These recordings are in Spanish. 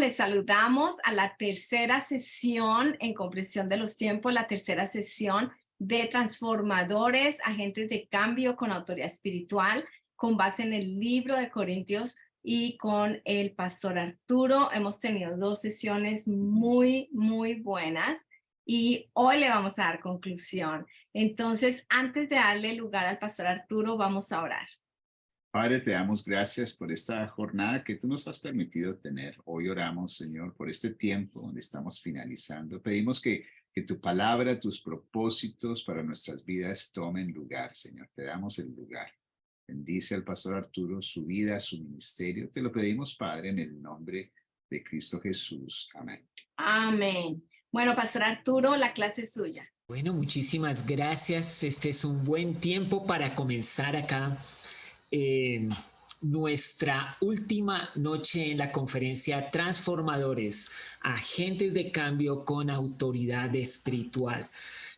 les saludamos a la tercera sesión en comprensión de los tiempos, la tercera sesión de transformadores, agentes de cambio con autoridad espiritual, con base en el libro de Corintios y con el pastor Arturo. Hemos tenido 2 sesiones muy buenas y hoy le vamos a dar conclusión. Entonces, antes de darle lugar al pastor Arturo, vamos a orar. Padre, te damos gracias por esta jornada que tú nos has permitido tener. Hoy oramos, Señor, por este tiempo donde estamos finalizando. Pedimos que tu palabra, tus propósitos para nuestras vidas tomen lugar, Señor. Te damos el lugar. Bendice al pastor Arturo, su vida, su ministerio. Te lo pedimos, Padre, en el nombre de Cristo Jesús. Amén. Amén. Bueno, pastor Arturo, la clase es suya. Bueno, muchísimas gracias. Este es un buen tiempo para comenzar acá nuestra última noche en la conferencia Transformadores, Agentes de Cambio con Autoridad Espiritual.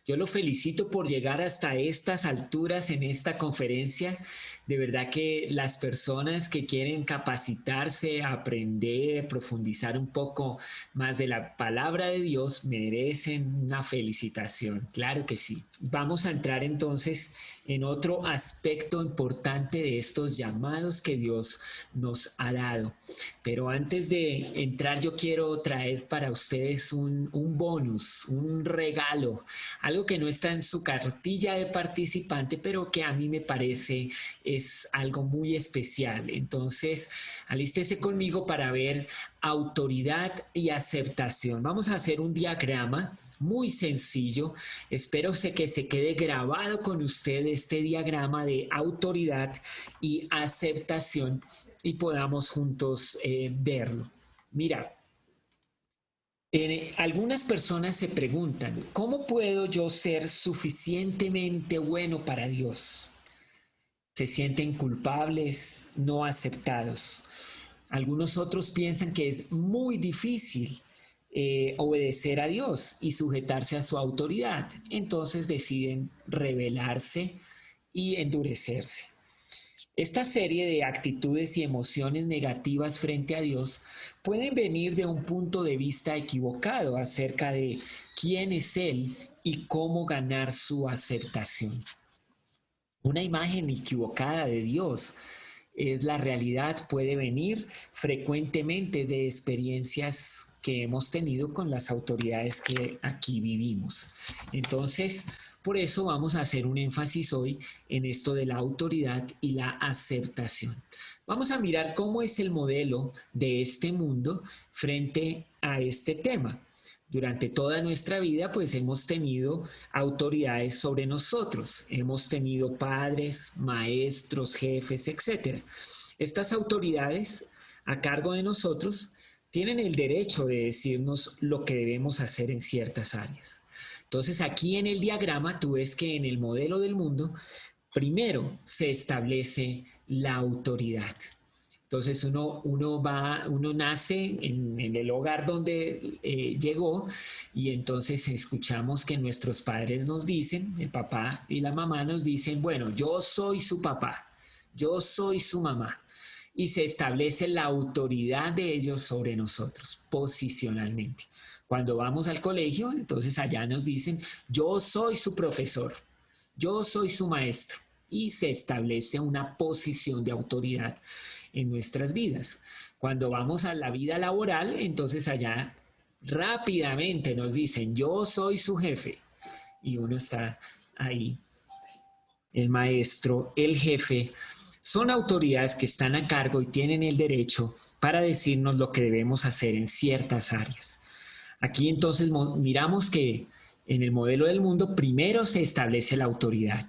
Yo lo felicito por llegar hasta estas alturas en esta conferencia. De verdad que las personas que quieren capacitarse, aprender, profundizar un poco más de la palabra de Dios merecen una felicitación. Claro que sí. Vamos a entrar entonces en otro aspecto importante de estos llamados que Dios nos ha dado. Pero antes de entrar, yo quiero traer para ustedes un bonus, un regalo, algo que no está en su cartilla de participante, pero que a mí me parece es algo muy especial. Entonces, alístese conmigo para ver autoridad y aceptación. Vamos a hacer un diagrama muy sencillo. Espero que se quede grabado con usted este diagrama de autoridad y aceptación y podamos juntos verlo. Mira, algunas personas se preguntan, ¿cómo puedo yo ser suficientemente bueno para Dios? Se sienten culpables, no aceptados. Algunos otros piensan que es muy difícil obedecer a Dios y sujetarse a su autoridad. Entonces deciden rebelarse y endurecerse. Esta serie de actitudes y emociones negativas frente a Dios pueden venir de un punto de vista equivocado acerca de quién es Él y cómo ganar su aceptación. Una imagen equivocada de Dios es la realidad, puede venir frecuentemente de experiencias que hemos tenido con las autoridades que aquí vivimos. Entonces, por eso vamos a hacer un énfasis hoy en esto de la autoridad y la aceptación. Vamos a mirar cómo es el modelo de este mundo frente a este tema. Durante toda nuestra vida, pues hemos tenido autoridades sobre nosotros. Hemos tenido padres, maestros, jefes, etc. Estas autoridades a cargo de nosotros tienen el derecho de decirnos lo que debemos hacer en ciertas áreas. Entonces, aquí en el diagrama tú ves que en el modelo del mundo, primero se establece la autoridad. Entonces uno nace en el hogar donde llegó y entonces escuchamos que nuestros padres nos dicen, el papá y la mamá nos dicen, bueno, yo soy su papá, yo soy su mamá. Y se establece la autoridad de ellos sobre nosotros, posicionalmente. Cuando vamos al colegio, entonces allá nos dicen, yo soy su profesor, yo soy su maestro. Y se establece una posición de autoridad en nuestras vidas. Cuando vamos a la vida laboral, entonces allá rápidamente nos dicen, yo soy su jefe. Y uno está ahí. El maestro, el jefe, son autoridades que están a cargo y tienen el derecho para decirnos lo que debemos hacer en ciertas áreas. Aquí entonces miramos que en el modelo del mundo primero se establece la autoridad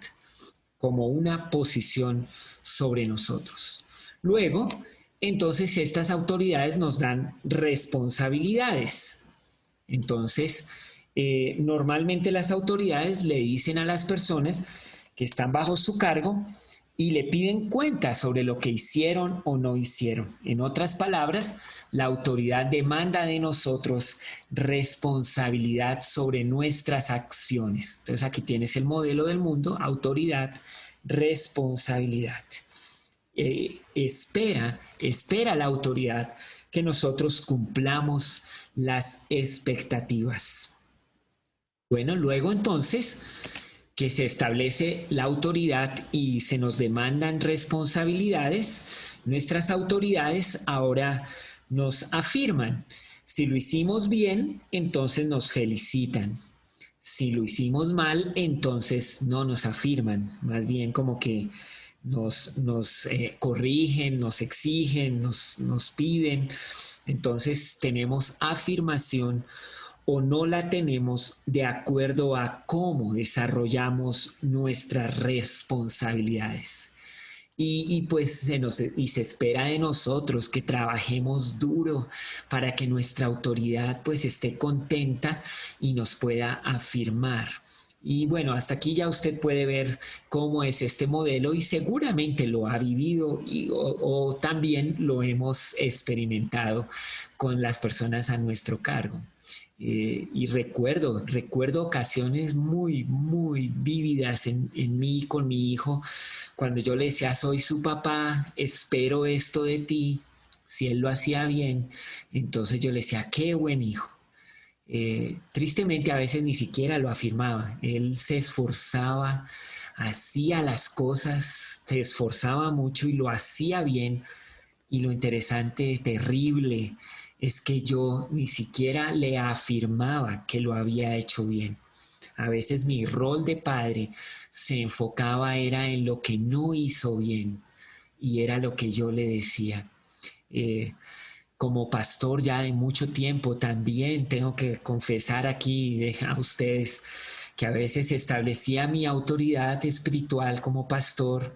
como una posición sobre nosotros. Luego, entonces estas autoridades nos dan responsabilidades. Entonces, normalmente las autoridades le dicen a las personas que están bajo su cargo y le piden cuenta sobre lo que hicieron o no hicieron. En otras palabras, la autoridad demanda de nosotros responsabilidad sobre nuestras acciones. Entonces aquí tienes el modelo del mundo, autoridad, responsabilidad. Espera la autoridad que nosotros cumplamos las expectativas. Bueno, luego entonces que se establece la autoridad y se nos demandan responsabilidades, nuestras autoridades ahora nos afirman. Si lo hicimos bien, entonces nos felicitan. Si lo hicimos mal, entonces no nos afirman, más bien como que nos corrigen, nos exigen, nos piden. Entonces tenemos afirmación o no la tenemos de acuerdo a cómo desarrollamos nuestras responsabilidades. Pues se espera de nosotros que trabajemos duro para que nuestra autoridad pues esté contenta y nos pueda afirmar. Y bueno, hasta aquí ya usted puede ver cómo es este modelo y seguramente lo ha vivido o también lo hemos experimentado con las personas a nuestro cargo. Y recuerdo ocasiones muy, muy vívidas en mí con mi hijo, cuando yo le decía, soy su papá, espero esto de ti. Si él lo hacía bien, entonces yo le decía, qué buen hijo. Tristemente a veces ni siquiera lo afirmaba. Él se esforzaba, hacía las cosas, se esforzaba mucho y lo hacía bien. Y lo interesante, terrible, es que yo ni siquiera le afirmaba que lo había hecho bien. A veces mi rol de padre se enfocaba era en lo que no hizo bien y era lo que yo le decía. Eh, Como pastor ya de mucho tiempo también tengo que confesar aquí a ustedes que a veces establecía mi autoridad espiritual como pastor,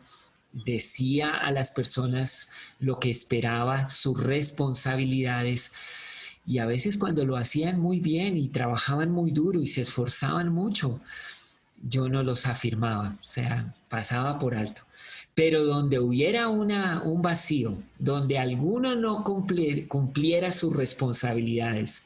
decía a las personas lo que esperaba, sus responsabilidades, y a veces cuando lo hacían muy bien y trabajaban muy duro y se esforzaban mucho, yo no los afirmaba, o sea, pasaba por alto. Pero donde hubiera un vacío, donde alguno no cumpliera sus responsabilidades,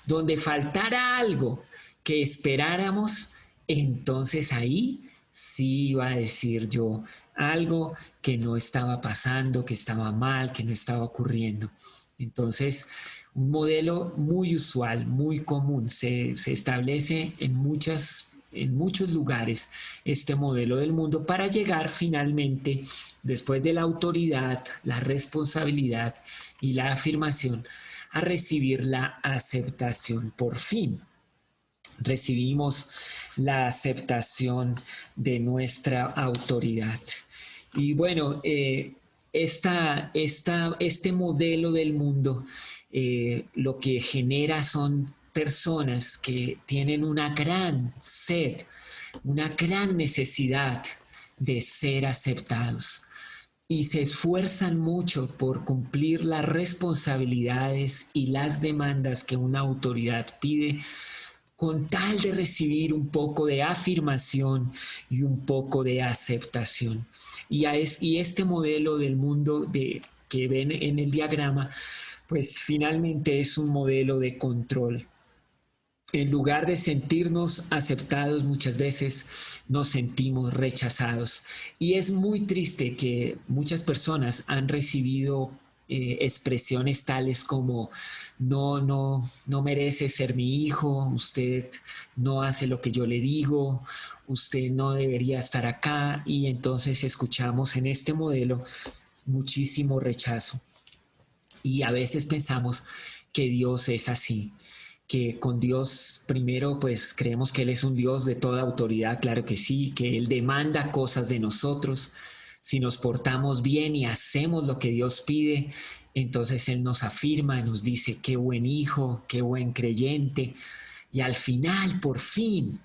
donde faltara algo que esperáramos, entonces ahí sí iba a decir yo algo que no estaba pasando, que estaba mal, que no estaba ocurriendo. Entonces, un modelo muy usual, muy común, se establece en muchos lugares este modelo del mundo para llegar finalmente, después de la autoridad, la responsabilidad y la afirmación, a recibir la aceptación. Por fin recibimos la aceptación de nuestra autoridad. Y bueno, este modelo del mundo lo que genera son personas que tienen una gran sed, una gran necesidad de ser aceptados y se esfuerzan mucho por cumplir las responsabilidades y las demandas que una autoridad pide con tal de recibir un poco de afirmación y un poco de aceptación. Y este modelo del mundo que ven en el diagrama, pues finalmente es un modelo de control. En lugar de sentirnos aceptados, muchas veces nos sentimos rechazados. Y es muy triste que muchas personas han recibido expresiones tales como no merece ser mi hijo, usted no hace lo que yo le digo, usted no debería estar acá, y entonces escuchamos en este modelo muchísimo rechazo. Y a veces pensamos que Dios es así, que con Dios primero pues creemos que Él es un Dios de toda autoridad, claro que sí, que Él demanda cosas de nosotros. Si nos portamos bien y hacemos lo que Dios pide, entonces Él nos afirma, nos dice qué buen hijo, qué buen creyente, y al final, por fin,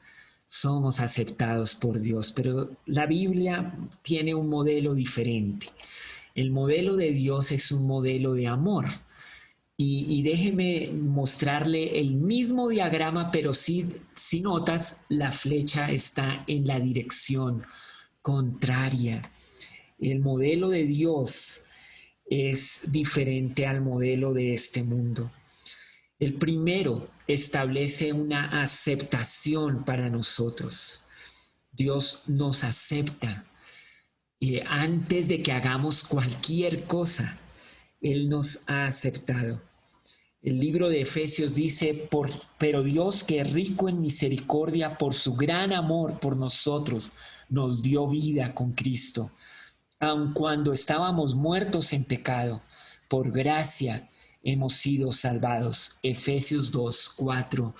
somos aceptados por Dios. Pero la Biblia tiene un modelo diferente. El modelo de Dios es un modelo de amor. Y déjeme mostrarle el mismo diagrama, pero si notas, la flecha está en la dirección contraria. El modelo de Dios es diferente al modelo de este mundo. El primero establece una aceptación para nosotros. Dios nos acepta. Antes de que hagamos cualquier cosa, Él nos ha aceptado. El libro de Efesios dice, pero Dios, que es rico en misericordia, por su gran amor por nosotros, nos dio vida con Cristo. Aun cuando estábamos muertos en pecado, por gracia hemos sido salvados. Efesios 2, 4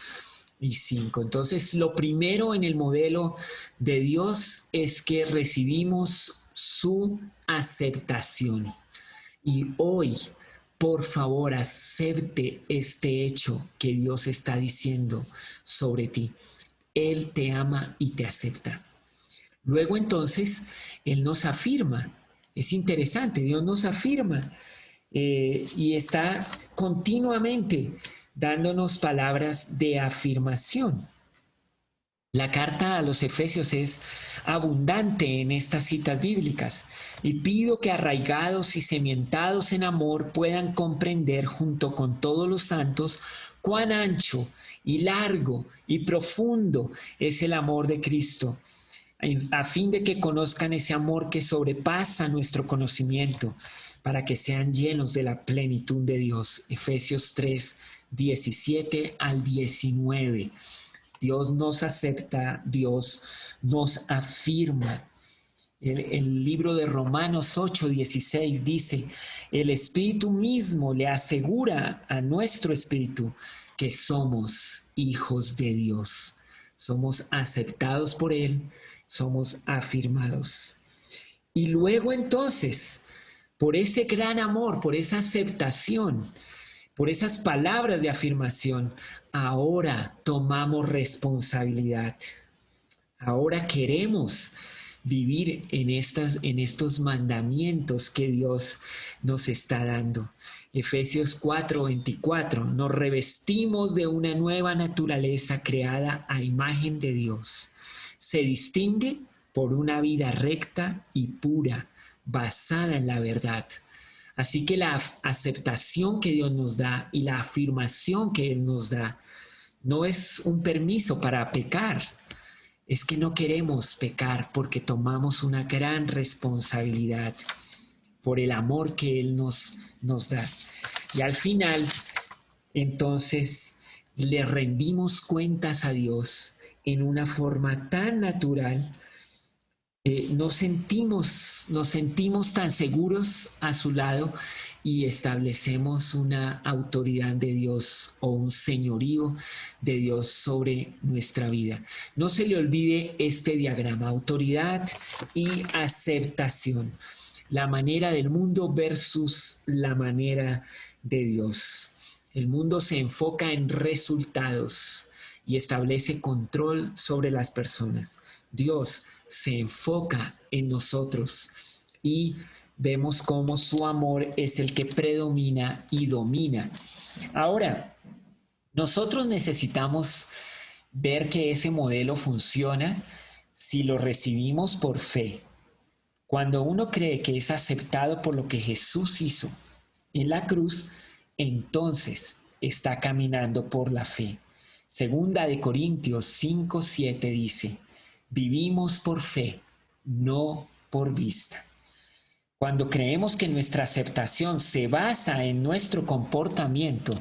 y 5. Entonces, lo primero en el modelo de Dios es que recibimos su aceptación. Y hoy, por favor, acepte este hecho que Dios está diciendo sobre ti. Él te ama y te acepta. Luego entonces, Él nos afirma. Es interesante, Dios nos afirma y está continuamente dándonos palabras de afirmación. La carta a los Efesios es abundante en estas citas bíblicas y pido que arraigados y cimentados en amor puedan comprender junto con todos los santos cuán ancho y largo y profundo es el amor de Cristo, a fin de que conozcan ese amor que sobrepasa nuestro conocimiento, para que sean llenos de la plenitud de Dios. Efesios 3, 17 al 19. Dios nos acepta, Dios nos afirma. El libro de Romanos 8, 16 dice, el Espíritu mismo le asegura a nuestro espíritu que somos hijos de Dios. Somos aceptados por Él, somos afirmados. Y luego entonces, por ese gran amor, por esa aceptación, por esas palabras de afirmación, ahora tomamos responsabilidad. Ahora queremos vivir en estos mandamientos que Dios nos está dando. Efesios 4:24, nos revestimos de una nueva naturaleza creada a imagen de Dios. Se distingue por una vida recta y pura, basada en la verdad. Así que la aceptación que Dios nos da y la afirmación que Él nos da no es un permiso para pecar, es que no queremos pecar porque tomamos una gran responsabilidad por el amor que Él nos da. Y al final, entonces, le rendimos cuentas a Dios en una forma tan natural. Nos sentimos tan seguros a su lado y establecemos una autoridad de Dios o un señorío de Dios sobre nuestra vida. No se le olvide este diagrama: autoridad y aceptación. La manera del mundo versus la manera de Dios. El mundo se enfoca en resultados y establece control sobre las personas. Dios se enfoca en nosotros y vemos cómo su amor es el que predomina y domina. Ahora, nosotros necesitamos ver que ese modelo funciona si lo recibimos por fe. Cuando uno cree que es aceptado por lo que Jesús hizo en la cruz, entonces está caminando por la fe. Segunda de Corintios 5:7 dice, vivimos por fe, no por vista. Cuando creemos que nuestra aceptación se basa en nuestro comportamiento,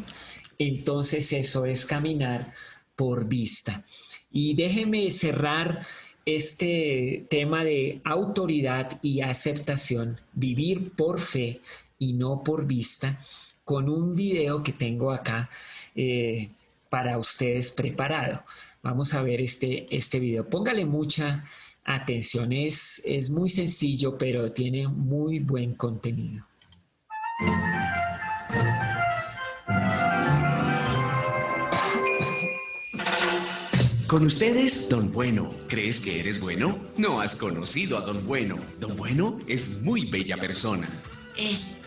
entonces eso es caminar por vista. Y déjeme cerrar este tema de autoridad y aceptación, vivir por fe y no por vista, con un video que tengo acá para ustedes preparado. Vamos a ver este video. Póngale mucha atención, es muy sencillo, pero tiene muy buen contenido. Con ustedes, Don Bueno. ¿Crees que eres bueno? No has conocido a Don Bueno. Don Bueno es muy bella persona.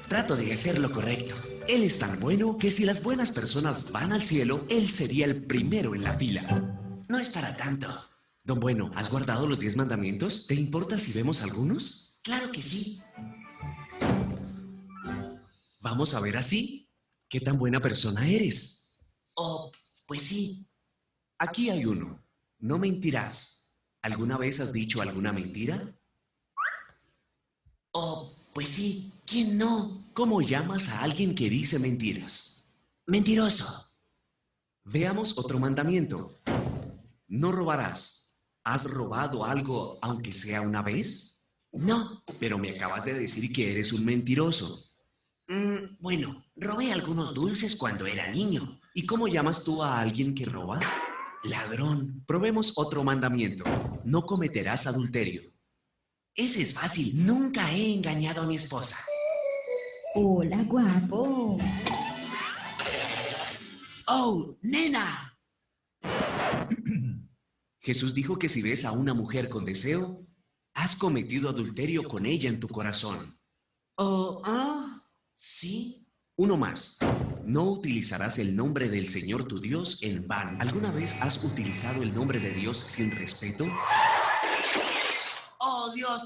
Trato de hacer lo correcto. Él es tan bueno que si las buenas personas van al cielo, él sería el primero en la fila. No es para tanto. Don Bueno, ¿has guardado los 10 mandamientos? ¿Te importa si vemos algunos? Claro que sí. Vamos a ver así. ¿Qué tan buena persona eres? Oh, pues sí. Aquí hay uno. No mentirás. ¿Alguna vez has dicho alguna mentira? Oh, pues sí. ¿Quién no? ¿Cómo llamas a alguien que dice mentiras? Mentiroso. Veamos otro mandamiento. No robarás. ¿Has robado algo aunque sea una vez? No. Pero me acabas de decir que eres un mentiroso. Bueno, robé algunos dulces cuando era niño. ¿Y cómo llamas tú a alguien que roba? Ladrón. Probemos otro mandamiento. No cometerás adulterio. Ese es fácil. Nunca he engañado a mi esposa. Hola, guapo. ¡Oh, nena! Jesús dijo que si ves a una mujer con deseo, has cometido adulterio con ella en tu corazón. Sí. Uno más. No utilizarás el nombre del Señor tu Dios en vano. ¿Alguna vez has utilizado el nombre de Dios sin respeto? ¡Oh, Dios,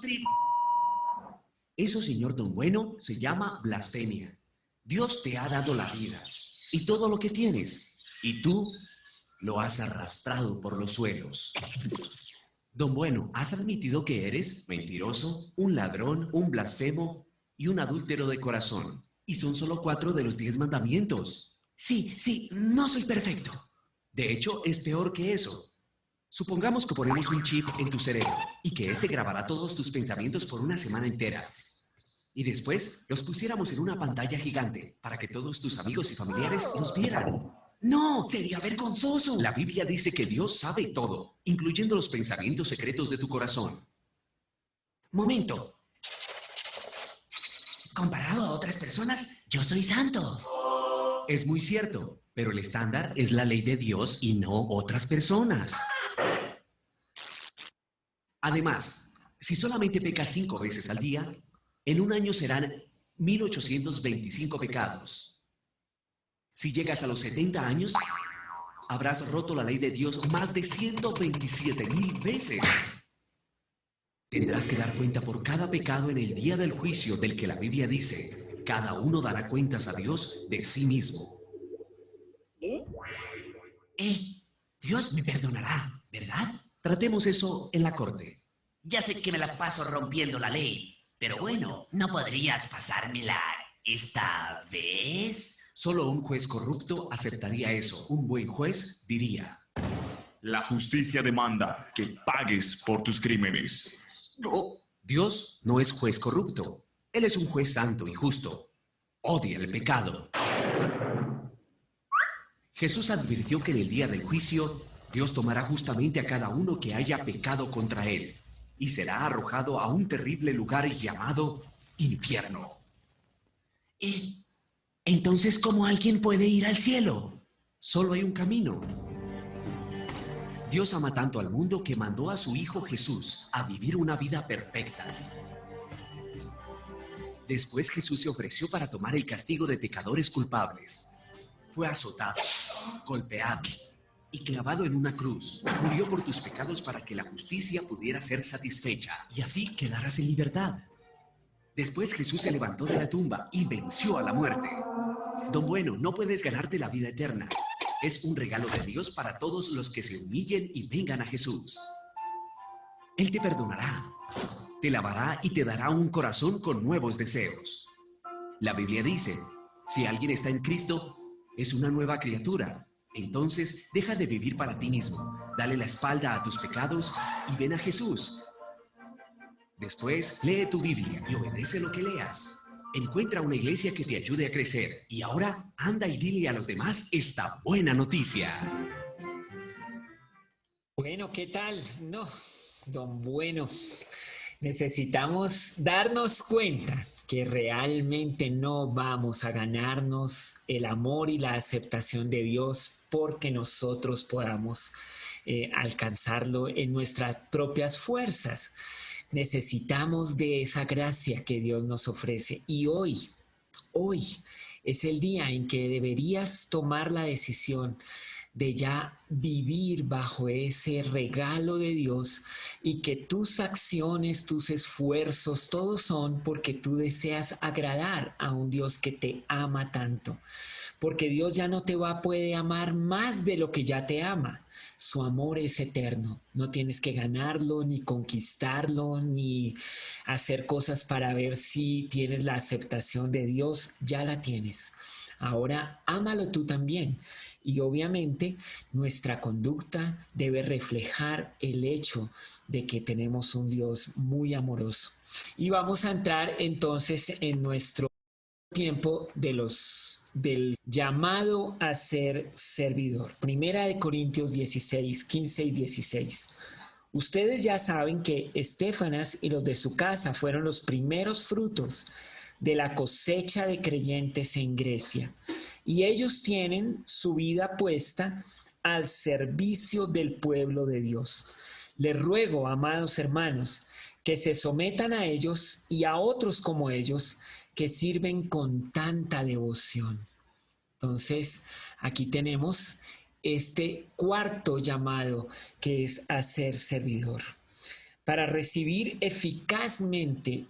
Eso, señor don Bueno, se llama blasfemia. Dios te ha dado la vida y todo lo que tienes, y tú lo has arrastrado por los suelos. Don Bueno, has admitido que eres mentiroso, un ladrón, un blasfemo y un adúltero de corazón. Y son solo 4 de los 10 mandamientos. Sí, no soy perfecto. De hecho, es peor que eso. Supongamos que ponemos un chip en tu cerebro y que este grabará todos tus pensamientos por una semana entera. Y después los pusiéramos en una pantalla gigante para que todos tus amigos y familiares los vieran. No, sería vergonzoso. La Biblia dice que Dios sabe todo, incluyendo los pensamientos secretos de tu corazón. Momento. Comparado a otras personas, yo soy santo. Es muy cierto, pero el estándar es la ley de Dios y no otras personas. Además, si solamente pecas 5 veces al día, en un año serán 1825 pecados. Si llegas a los 70 años, habrás roto la ley de Dios más de 127,000 veces. Tendrás que dar cuenta por cada pecado en el día del juicio del que la Biblia dice, cada uno dará cuentas a Dios de sí mismo. Dios me perdonará, ¿verdad? Tratemos eso en la corte. Ya sé que me la paso rompiendo la ley, pero bueno, ¿no podrías pasármela esta vez? Solo un juez corrupto aceptaría eso. Un buen juez diría: La justicia demanda que pagues por tus crímenes. no, Dios no es juez corrupto. Él es un juez santo y justo. Odia el pecado. Jesús advirtió que en el día del juicio, Dios tomará justamente a cada uno que haya pecado contra él y será arrojado a un terrible lugar llamado infierno. Entonces, ¿cómo alguien puede ir al cielo? Solo hay un camino. Dios ama tanto al mundo que mandó a su Hijo Jesús a vivir una vida perfecta. Después Jesús se ofreció para tomar el castigo de pecadores culpables. Fue azotado, golpeado y clavado en una cruz. Murió por tus pecados para que la justicia pudiera ser satisfecha y así quedaras en libertad. Después Jesús se levantó de la tumba y venció a la muerte. Don Bueno, no puedes ganarte la vida eterna. Es un regalo de Dios para todos los que se humillen y vengan a Jesús. Él te perdonará, te lavará y te dará un corazón con nuevos deseos. La Biblia dice, si alguien está en Cristo, es una nueva criatura. Entonces, deja de vivir para ti mismo, dale la espalda a tus pecados y ven a Jesús. Después, lee tu Biblia y obedece lo que leas. Encuentra una iglesia que te ayude a crecer. Y ahora, anda y dile a los demás esta buena noticia. Bueno, ¿qué tal? No, don Bueno, necesitamos darnos cuenta que realmente no vamos a ganarnos el amor y la aceptación de Dios porque nosotros podamos alcanzarlo en nuestras propias fuerzas. Necesitamos de esa gracia que Dios nos ofrece. Y hoy es el día en que deberías tomar la decisión de ya vivir bajo ese regalo de Dios y que tus acciones, tus esfuerzos, todos son porque tú deseas agradar a un Dios que te ama tanto. Porque Dios ya no puede amar más de lo que ya te ama. Su amor es eterno. No tienes que ganarlo, ni conquistarlo, ni hacer cosas para ver si tienes la aceptación de Dios. Ya la tienes. Ahora ámalo tú también. Y obviamente nuestra conducta debe reflejar el hecho de que tenemos un Dios muy amoroso. Y vamos a entrar entonces en nuestro tiempo del llamado a ser servidor. Primera de Corintios 16, 15 y 16. Ustedes ya saben que Estéfanas y los de su casa fueron los primeros frutos de la cosecha de creyentes en Grecia. Y ellos tienen su vida puesta al servicio del pueblo de Dios. Les ruego, amados hermanos, que se sometan a ellos y a otros como ellos, que sirven con tanta devoción. Entonces, aquí tenemos este cuarto llamado, que es a ser servidor. Para recibir eficazmente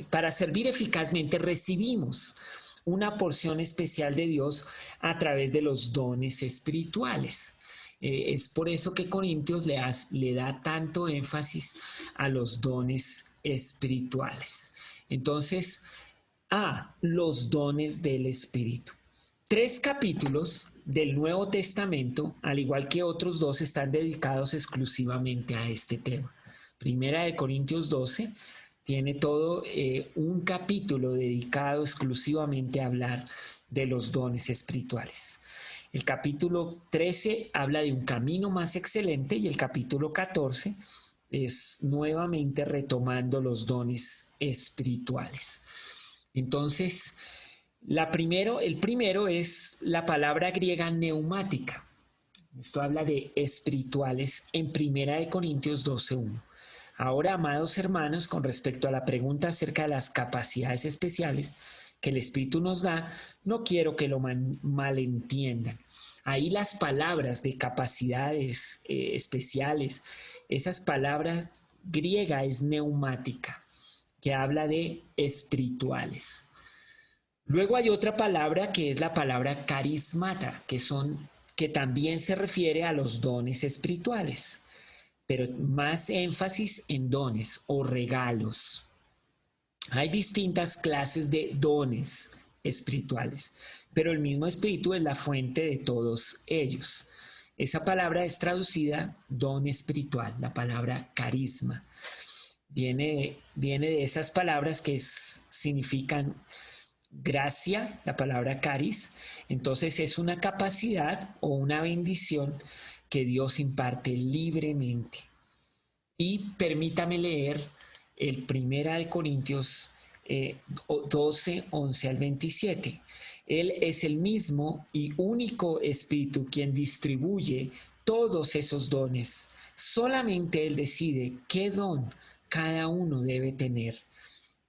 para servir eficazmente recibimos una porción especial de Dios a través de los dones espirituales. Es por eso que Corintios le da tanto énfasis a los dones espirituales. Entonces, los dones del Espíritu. 3 capítulos del Nuevo Testamento, al igual que otros 2, están dedicados exclusivamente a este tema. Primera de Corintios 12 tiene todo un capítulo dedicado exclusivamente a hablar de los dones espirituales. El capítulo 13 habla de un camino más excelente y el capítulo 14 es nuevamente retomando los dones espirituales. Entonces, el primero es la palabra griega neumática. Esto habla de espirituales en Primera de Corintios 12:1. Ahora, amados hermanos, con respecto a la pregunta acerca de las capacidades especiales que el Espíritu nos da, no quiero que lo malentiendan. Ahí las palabras de capacidades especiales, esas palabras griega es neumática, que habla de espirituales. Luego hay otra palabra que es la palabra carismata, que también se refiere a los dones espirituales, pero más énfasis en dones o regalos. Hay distintas clases de dones espirituales, pero el mismo Espíritu es la fuente de todos ellos. Esa palabra es traducida don espiritual, la palabra carisma. Viene de esas palabras que significan gracia, la palabra caris. Entonces es una capacidad o una bendición que Dios imparte libremente. Y permítame leer el 1 de Corintios 12, 11 al 27. Él es el mismo y único Espíritu quien distribuye todos esos dones. Solamente Él decide qué don cada uno debe tener.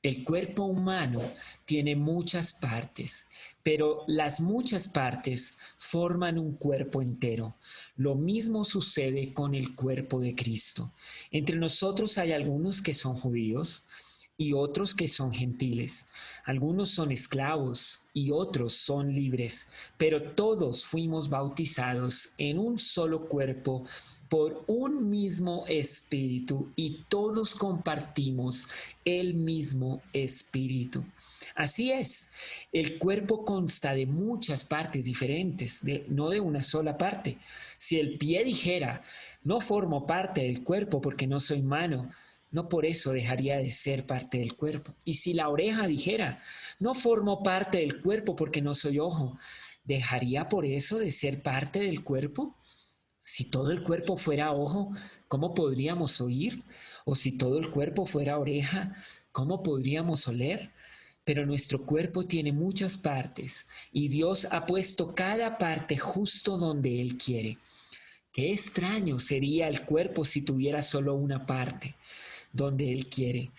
El cuerpo humano tiene muchas partes, pero las muchas partes forman un cuerpo entero. Lo mismo sucede con el cuerpo de Cristo. Entre nosotros hay algunos que son judíos y otros que son gentiles. Algunos son esclavos y otros son libres, pero todos fuimos bautizados en un solo cuerpo por un mismo espíritu y todos compartimos el mismo espíritu. Así es, el cuerpo consta de muchas partes diferentes, no de una sola parte. Si el pie dijera, no formo parte del cuerpo porque no soy mano, no por eso dejaría de ser parte del cuerpo. Y si la oreja dijera, no formo parte del cuerpo porque no soy ojo, ¿dejaría por eso de ser parte del cuerpo? Si todo el cuerpo fuera ojo, ¿cómo podríamos oír? O si todo el cuerpo fuera oreja, ¿cómo podríamos oler? Pero nuestro cuerpo tiene muchas partes y Dios ha puesto cada parte justo donde Él quiere. Qué extraño sería el cuerpo si tuviera solo una parte donde Él quiere.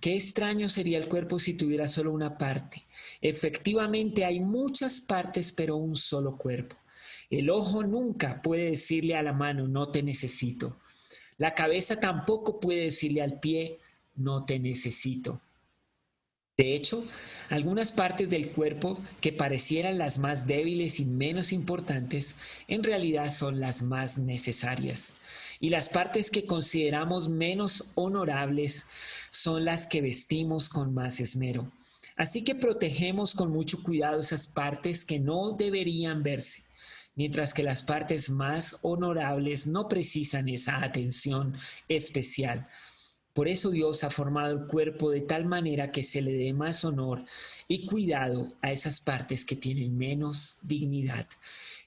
Qué extraño sería el cuerpo si tuviera solo una parte. Efectivamente hay muchas partes, pero un solo cuerpo. El ojo nunca puede decirle a la mano, no te necesito. La cabeza tampoco puede decirle al pie, no te necesito. De hecho, algunas partes del cuerpo que parecieran las más débiles y menos importantes, en realidad son las más necesarias. Y las partes que consideramos menos honorables son las que vestimos con más esmero. Así que protegemos con mucho cuidado esas partes que no deberían verse, mientras que las partes más honorables no precisan esa atención especial. Por eso Dios ha formado el cuerpo de tal manera que se le dé más honor y cuidado a esas partes que tienen menos dignidad.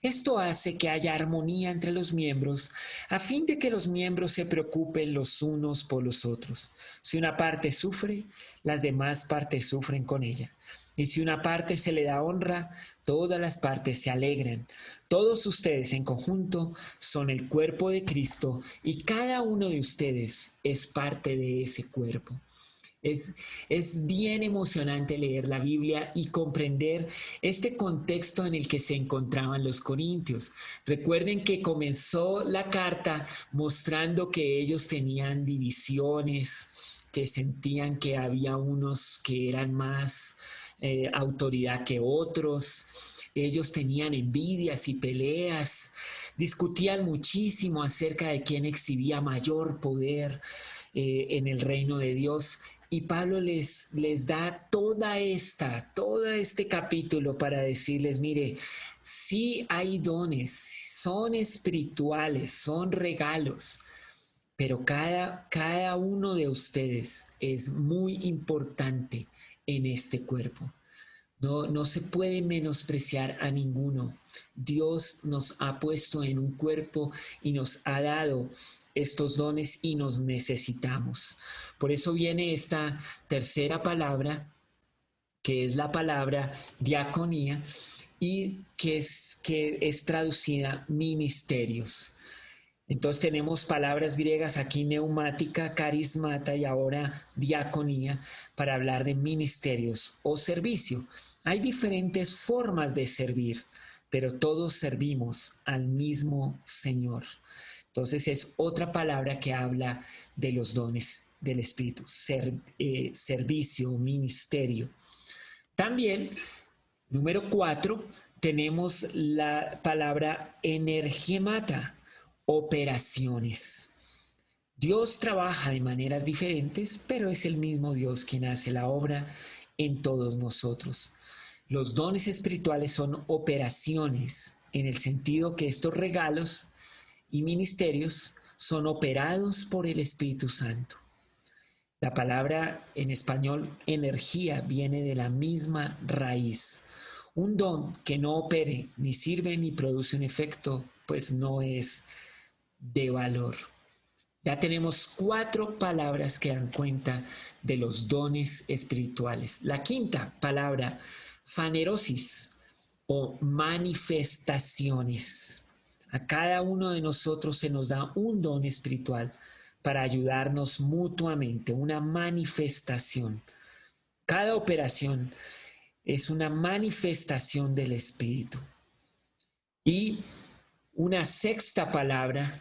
Esto hace que haya armonía entre los miembros, a fin de que los miembros se preocupen los unos por los otros. Si una parte sufre, las demás partes sufren con ella. Y si una parte se le da honra, todas las partes se alegran. Todos ustedes en conjunto son el cuerpo de Cristo y cada uno de ustedes es parte de ese cuerpo. Es bien emocionante leer la Biblia y comprender este contexto en el que se encontraban los corintios. Recuerden que comenzó la carta mostrando que ellos tenían divisiones, que sentían que había unos que eran más autoridad que otros. Ellos tenían envidias y peleas, discutían muchísimo acerca de quién exhibía mayor poder en el reino de Dios. Y Pablo les da todo este capítulo para decirles, mire, sí hay dones, son espirituales, son regalos, pero cada uno de ustedes es muy importante en este cuerpo. No se puede menospreciar a ninguno. Dios nos ha puesto en un cuerpo y nos ha dado estos dones y nos necesitamos. Por eso viene esta tercera palabra, que es la palabra diaconía, y que es traducida ministerios. Entonces tenemos palabras griegas aquí, neumática, carismata y ahora diaconía, para hablar de ministerios o servicio. Hay diferentes formas de servir, pero todos servimos al mismo Señor. Entonces es otra palabra que habla de los dones del Espíritu, servicio, ministerio. También, número 4, tenemos la palabra energemata, operaciones. Dios trabaja de maneras diferentes, pero es el mismo Dios quien hace la obra en todos nosotros. Los dones espirituales son operaciones, en el sentido que estos regalos y ministerios son operados por el Espíritu Santo. La palabra en español energía viene de la misma raíz. Un don que no opere, ni sirve, ni produce un efecto, pues no es de valor. Ya tenemos 4 palabras que dan cuenta de los dones espirituales. La quinta palabra, fanerosis o manifestaciones. A cada uno de nosotros se nos da un don espiritual para ayudarnos mutuamente, una manifestación. Cada operación es una manifestación del Espíritu. Y una sexta palabra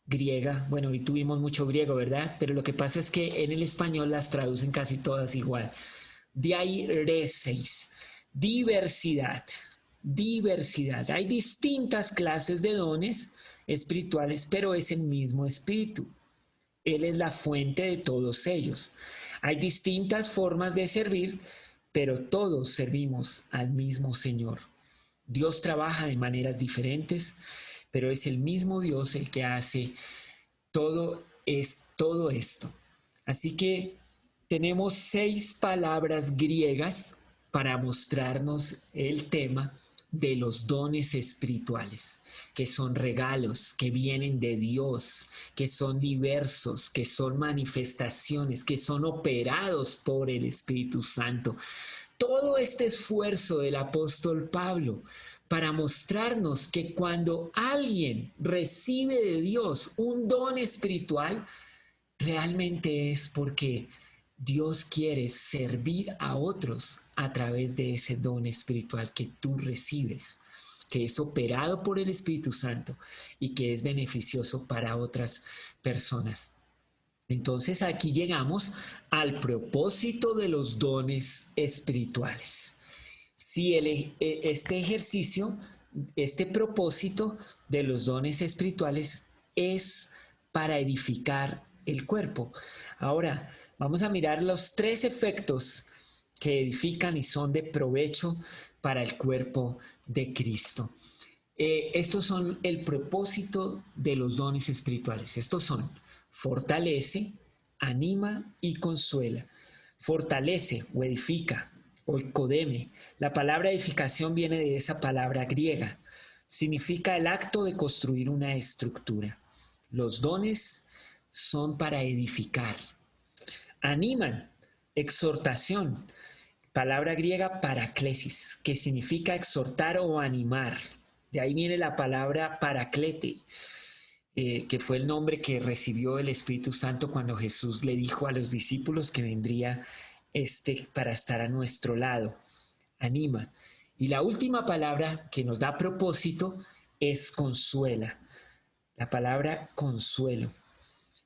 griega, bueno, y tuvimos mucho griego, ¿verdad? Pero lo que pasa es que en el español las traducen casi todas igual. Diaireseis, diversidad. Hay distintas clases de dones espirituales, pero es el mismo Espíritu. Él es la fuente de todos ellos. Hay distintas formas de servir, pero todos servimos al mismo Señor. Dios trabaja de maneras diferentes, pero es el mismo Dios el que hace todo esto. Así que tenemos 6 palabras griegas para mostrarnos el tema de los dones espirituales, que son regalos, que vienen de Dios, que son diversos, que son manifestaciones, que son operados por el Espíritu Santo. Todo este esfuerzo del apóstol Pablo para mostrarnos que cuando alguien recibe de Dios un don espiritual, realmente es porque Dios quiere servir a otros a través de ese don espiritual que tú recibes, que es operado por el Espíritu Santo y que es beneficioso para otras personas. Entonces aquí llegamos al propósito de los dones espirituales. Si este ejercicio, este propósito de los dones espirituales es para edificar el cuerpo. Ahora, vamos a mirar los 3 efectos que edifican y son de provecho para el cuerpo de Cristo. Estos son el propósito de los dones espirituales. Estos son: fortalece, anima y consuela. Fortalece o edifica, oikodeme. La palabra edificación viene de esa palabra griega. Significa el acto de construir una estructura. Los dones son para edificar. Animan, exhortación. Palabra griega paraklesis, que significa exhortar o animar. De ahí viene la palabra paraclete, que fue el nombre que recibió el Espíritu Santo cuando Jesús le dijo a los discípulos que vendría para estar a nuestro lado. Anima. Y la última palabra que nos da propósito es consuela. La palabra consuelo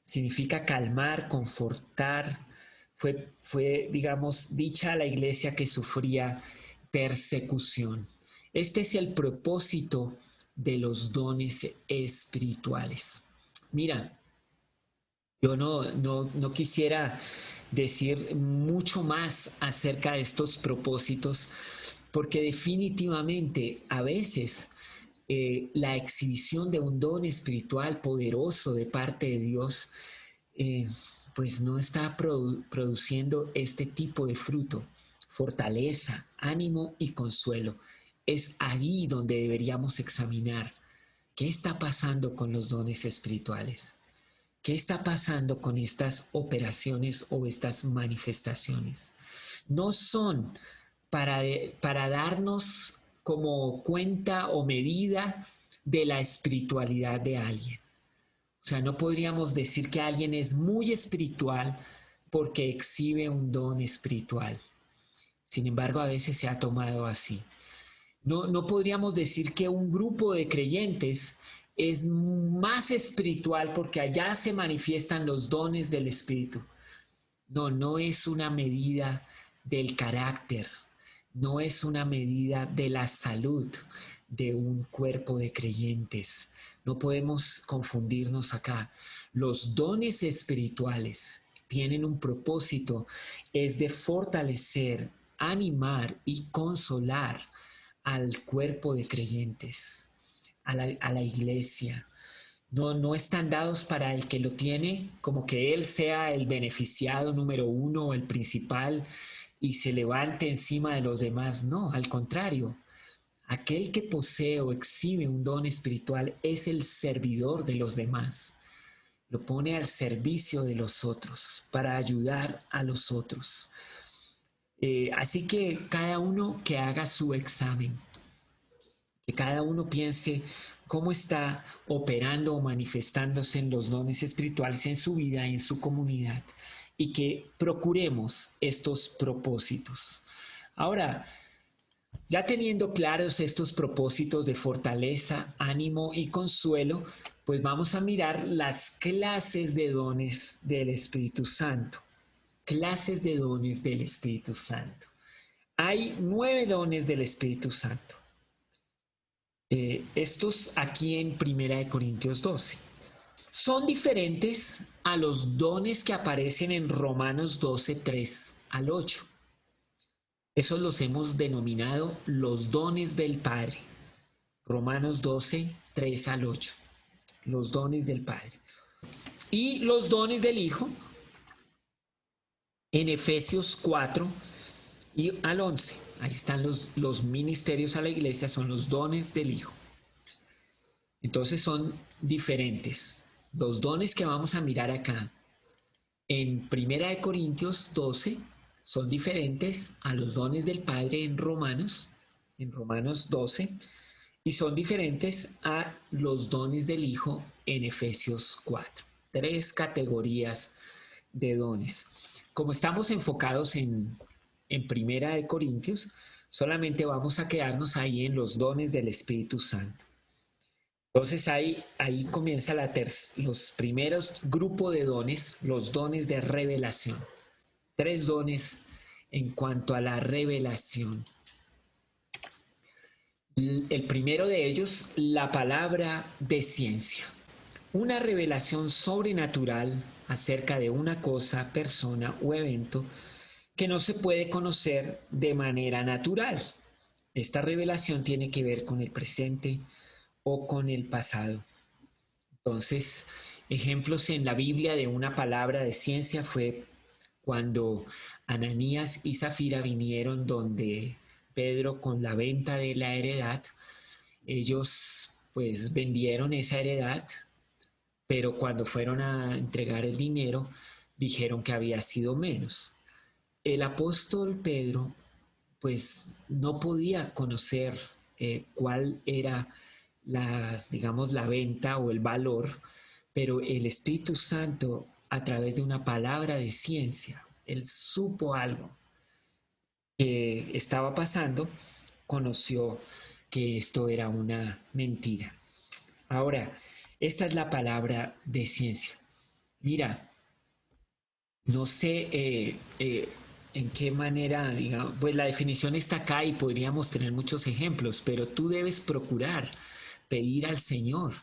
significa calmar, confortar. Fue, digamos, dicha a la iglesia que sufría persecución. Este es el propósito de los dones espirituales. Mira, yo no quisiera decir mucho más acerca de estos propósitos, porque definitivamente a veces la exhibición de un don espiritual poderoso de parte de Dios, pues no está produciendo este tipo de fruto: fortaleza, ánimo y consuelo. Es ahí donde deberíamos examinar qué está pasando con los dones espirituales. ¿Qué está pasando con estas operaciones o estas manifestaciones? No son para darnos como cuenta o medida de la espiritualidad de alguien. O sea, no podríamos decir que alguien es muy espiritual porque exhibe un don espiritual. Sin embargo, a veces se ha tomado así. No podríamos decir que un grupo de creyentes es más espiritual porque allá se manifiestan los dones del Espíritu. No es una medida del carácter, no es una medida de la salud de un cuerpo de creyentes. No podemos confundirnos acá. Los dones espirituales tienen un propósito, es de fortalecer, animar y consolar al cuerpo de creyentes, a la iglesia. No están dados para el que lo tiene, como que él sea el beneficiado número uno o el principal y se levante encima de los demás. No, al contrario. Aquel que posee o exhibe un don espiritual es el servidor de los demás. Lo pone al servicio de los otros, para ayudar a los otros. Así que cada uno que haga su examen, que cada uno piense cómo está operando o manifestándose en los dones espirituales en su vida, en su comunidad, y que procuremos estos propósitos. Ahora, ya teniendo claros estos propósitos de fortaleza, ánimo y consuelo, pues vamos a mirar las clases de dones del Espíritu Santo. Clases de dones del Espíritu Santo. Hay 9 dones del Espíritu Santo. Estos aquí en 1 Corintios 12. Son diferentes a los dones que aparecen en Romanos 12, 3 al 8. Esos los hemos denominado los dones del Padre. Romanos 12, 3 al 8. Los dones del Padre. Y los dones del Hijo en Efesios 4 y al 11. Ahí están los ministerios a la iglesia, son los dones del Hijo. Entonces son diferentes. Los dones que vamos a mirar acá en 1 Corintios 12 son diferentes a los dones del Padre en Romanos 12, y son diferentes a los dones del Hijo en Efesios 4. 3 categorías de dones. Como estamos enfocados en 1 Corintios, solamente vamos a quedarnos ahí en los dones del Espíritu Santo. Entonces ahí comienza los primeros grupos de dones, los dones de revelación. 3 dones en cuanto a la revelación. El primero de ellos, la palabra de ciencia. Una revelación sobrenatural acerca de una cosa, persona o evento que no se puede conocer de manera natural. Esta revelación tiene que ver con el presente o con el pasado. Entonces, ejemplos en la Biblia de una palabra de ciencia fue cuando Ananías y Zafira vinieron donde Pedro con la venta de la heredad. Ellos pues vendieron esa heredad, pero cuando fueron a entregar el dinero dijeron que había sido menos. El apóstol Pedro pues no podía conocer cuál era digamos, la venta o el valor, pero el Espíritu Santo, a través de una palabra de ciencia, él supo algo que estaba pasando, conoció que esto era una mentira. Ahora, esta es la palabra de ciencia. Mira, no sé en qué manera, digamos, pues la definición está acá y podríamos tener muchos ejemplos, pero tú debes procurar pedir al Señor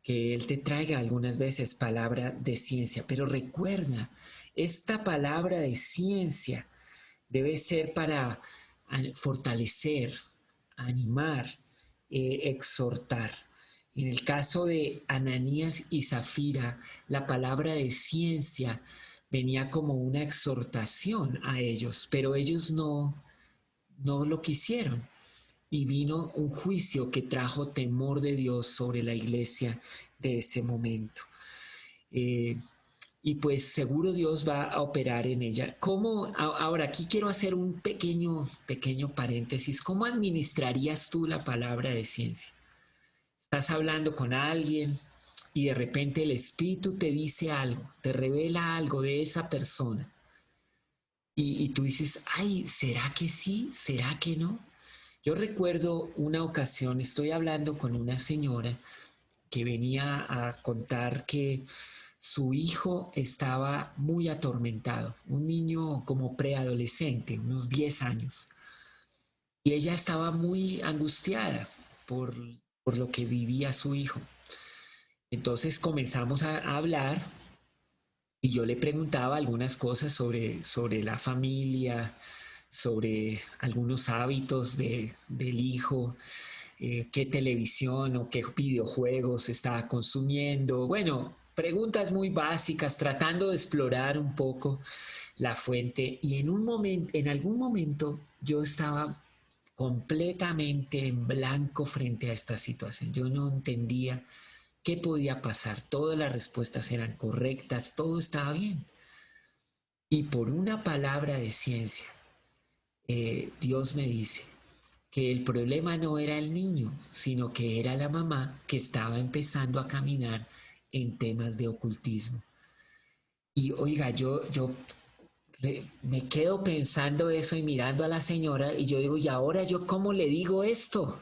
que Él te traiga algunas veces palabra de ciencia. Pero recuerda, esta palabra de ciencia debe ser para fortalecer, animar, exhortar. En el caso de Ananías y Zafira, la palabra de ciencia venía como una exhortación a ellos, pero ellos no lo quisieron. Y vino un juicio que trajo temor de Dios sobre la iglesia de ese momento. Y pues seguro Dios va a operar en ella. ¿Cómo? Ahora, aquí quiero hacer un pequeño paréntesis. ¿Cómo administrarías tú la palabra de ciencia? Estás hablando con alguien y de repente el Espíritu te dice algo, te revela algo de esa persona. Y tú dices, ay, ¿será que sí? ¿Será que no? Yo recuerdo una ocasión, estoy hablando con una señora que venía a contar que su hijo estaba muy atormentado, un niño como preadolescente, unos 10 años, y ella estaba muy angustiada por lo que vivía su hijo. Entonces comenzamos a hablar y yo le preguntaba algunas cosas sobre la familia, sobre algunos hábitos del hijo, qué televisión o qué videojuegos estaba consumiendo. Bueno, preguntas muy básicas, tratando de explorar un poco la fuente. Y en algún momento yo estaba completamente en blanco frente a esta situación. Yo no entendía qué podía pasar. Todas las respuestas eran correctas, todo estaba bien. Y por una palabra de ciencia, Dios me dice que el problema no era el niño, sino que era la mamá que estaba empezando a caminar en temas de ocultismo. Y oiga, yo me quedo pensando eso y mirando a la señora y yo digo, ¿y ahora yo cómo le digo esto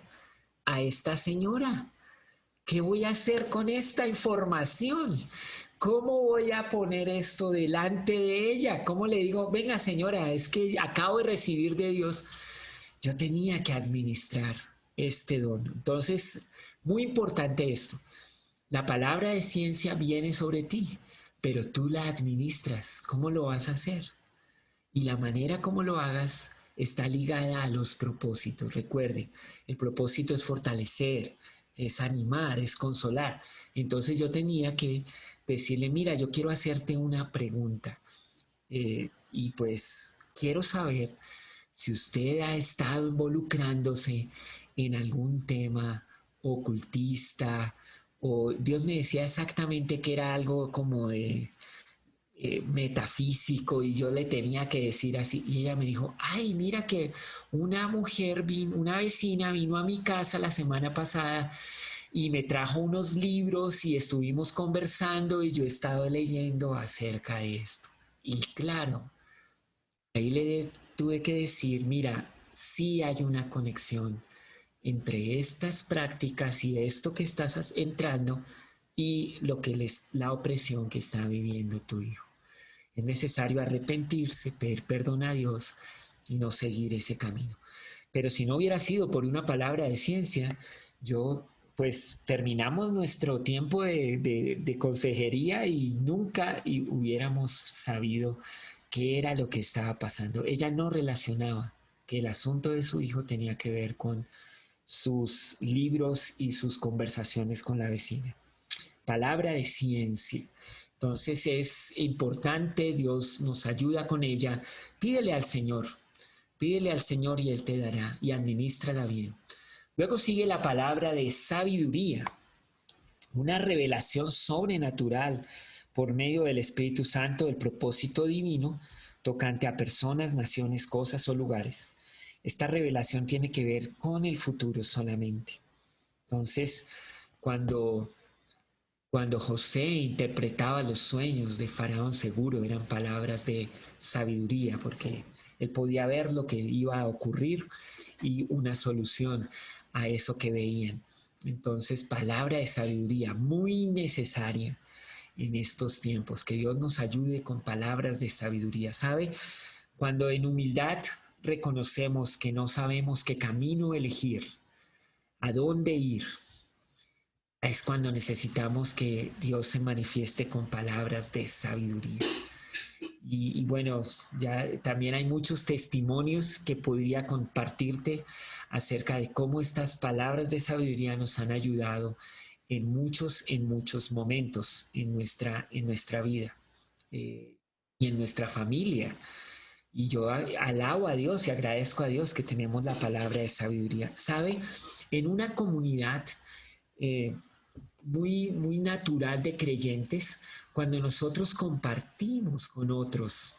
a esta señora? ¿Qué voy a hacer con esta información? ¿Cómo voy a poner esto delante de ella? ¿Cómo le digo, venga señora, es que acabo de recibir de Dios? Yo tenía que administrar este don. Entonces, muy importante esto. La palabra de ciencia viene sobre ti, pero tú la administras. ¿Cómo lo vas a hacer? Y la manera como lo hagas está ligada a los propósitos. Recuerde, el propósito es fortalecer, es animar, es consolar. Entonces yo tenía que decirle, mira, yo quiero hacerte una pregunta. Y pues quiero saber si usted ha estado involucrándose en algún tema ocultista, o Dios me decía exactamente que era algo como de metafísico y yo le tenía que decir así y ella me dijo, ay, mira que una vecina vino a mi casa la semana pasada y me trajo unos libros y estuvimos conversando y yo he estado leyendo acerca de esto. Y claro, ahí le tuve que decir, mira, sí hay una conexión entre estas prácticas y esto que estás entrando y la opresión que está viviendo tu hijo. Es necesario arrepentirse, pedir perdón a Dios y no seguir ese camino. Pero si no hubiera sido por una palabra de ciencia, pues terminamos nuestro tiempo de consejería y nunca hubiéramos sabido qué era lo que estaba pasando. Ella no relacionaba que el asunto de su hijo tenía que ver con sus libros y sus conversaciones con la vecina. Palabra de ciencia. Entonces es importante, Dios nos ayuda con ella. Pídele al Señor y Él te dará y administrala bien. Luego sigue la palabra de sabiduría, una revelación sobrenatural por medio del Espíritu Santo del propósito divino tocante a personas, naciones, cosas o lugares. Esta revelación tiene que ver con el futuro solamente. Entonces, cuando José interpretaba los sueños de Faraón, seguro eran palabras de sabiduría, porque él podía ver lo que iba a ocurrir y una solución a eso que veían. Entonces, palabra de sabiduría muy necesaria en estos tiempos. Que Dios nos ayude con palabras de sabiduría. ¿Sabe? Cuando en humildad reconocemos que no sabemos qué camino elegir, a dónde ir, es cuando necesitamos que Dios se manifieste con palabras de sabiduría. Y bueno, ya también hay muchos testimonios que podría compartirte acerca de cómo estas palabras de sabiduría nos han ayudado en muchos momentos en nuestra vida y en nuestra familia. Y yo alabo a Dios y agradezco a Dios que tenemos la palabra de sabiduría. ¿Sabe? En una comunidad muy natural de creyentes, cuando nosotros compartimos con otros,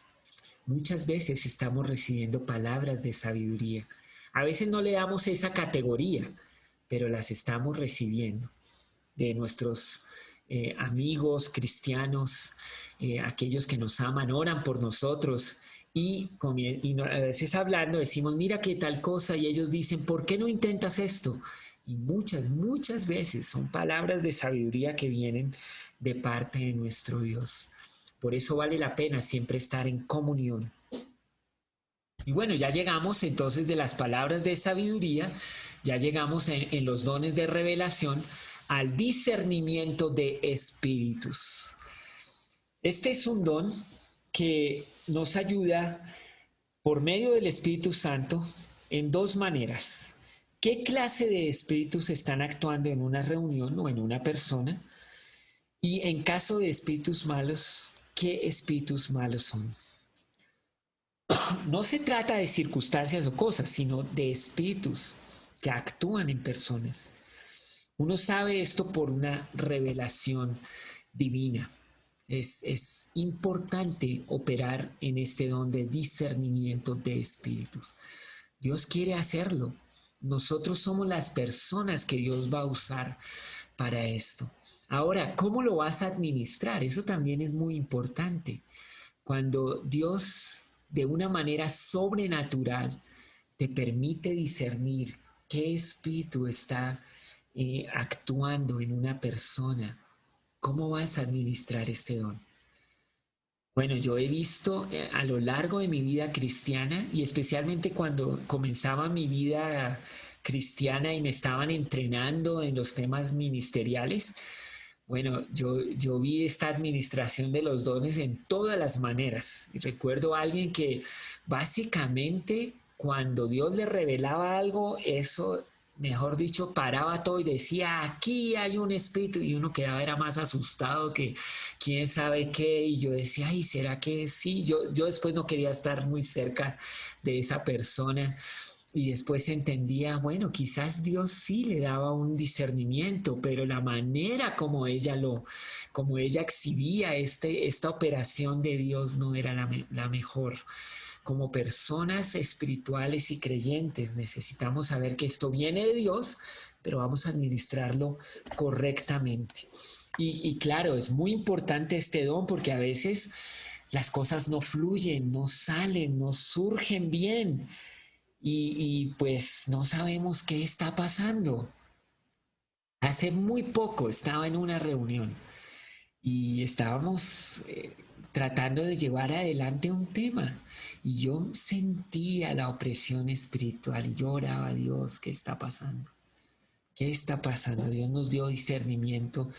muchas veces estamos recibiendo palabras de sabiduría. A veces no le damos esa categoría, pero las estamos recibiendo de nuestros amigos cristianos, aquellos que nos aman, oran por nosotros y a veces hablando decimos, mira qué tal cosa, y ellos dicen, ¿por qué no intentas esto? Y muchas veces son palabras de sabiduría que vienen de parte de nuestro Dios. Por eso vale la pena siempre estar en comunión. Y bueno, ya llegamos entonces de las palabras de sabiduría, ya llegamos en los dones de revelación al discernimiento de espíritus. Este es un don que nos ayuda por medio del Espíritu Santo en dos maneras. ¿Qué clase de espíritus están actuando en una reunión o en una persona? Y en caso de espíritus malos, ¿qué espíritus malos son? No se trata de circunstancias o cosas, sino de espíritus que actúan en personas. Uno sabe esto por una revelación divina. Es importante operar en este don de discernimiento de espíritus. Dios quiere hacerlo. Nosotros somos las personas que Dios va a usar para esto. Ahora, ¿cómo lo vas a administrar? Eso también es muy importante. Cuando Dios, de una manera sobrenatural, te permite discernir qué espíritu está actuando en una persona, ¿cómo vas a administrar este don? Bueno, yo he visto a lo largo de mi vida cristiana y especialmente cuando comenzaba mi vida cristiana y me estaban entrenando en los temas ministeriales, bueno, yo vi esta administración de los dones en todas las maneras. Y recuerdo a alguien que básicamente cuando Dios le revelaba algo, eso, mejor dicho, paraba todo y decía, aquí hay un espíritu, y uno quedaba era más asustado que quién sabe qué, y yo decía, ay, ¿será que sí? Yo después no quería estar muy cerca de esa persona. Y después entendía, bueno, quizás Dios sí le daba un discernimiento, pero la manera como ella exhibía esta operación de Dios no era la mejor. Como personas espirituales y creyentes necesitamos saber que esto viene de Dios, pero vamos a administrarlo correctamente. Y claro, es muy importante este don porque a veces las cosas no fluyen, no salen, no surgen bien. Y pues no sabemos qué está pasando. Hace muy poco estaba en una reunión y estábamos tratando de llevar adelante un tema y yo sentía la opresión espiritual y yo oraba a Dios, ¿qué está pasando? ¿Qué está pasando? Dios nos dio discernimiento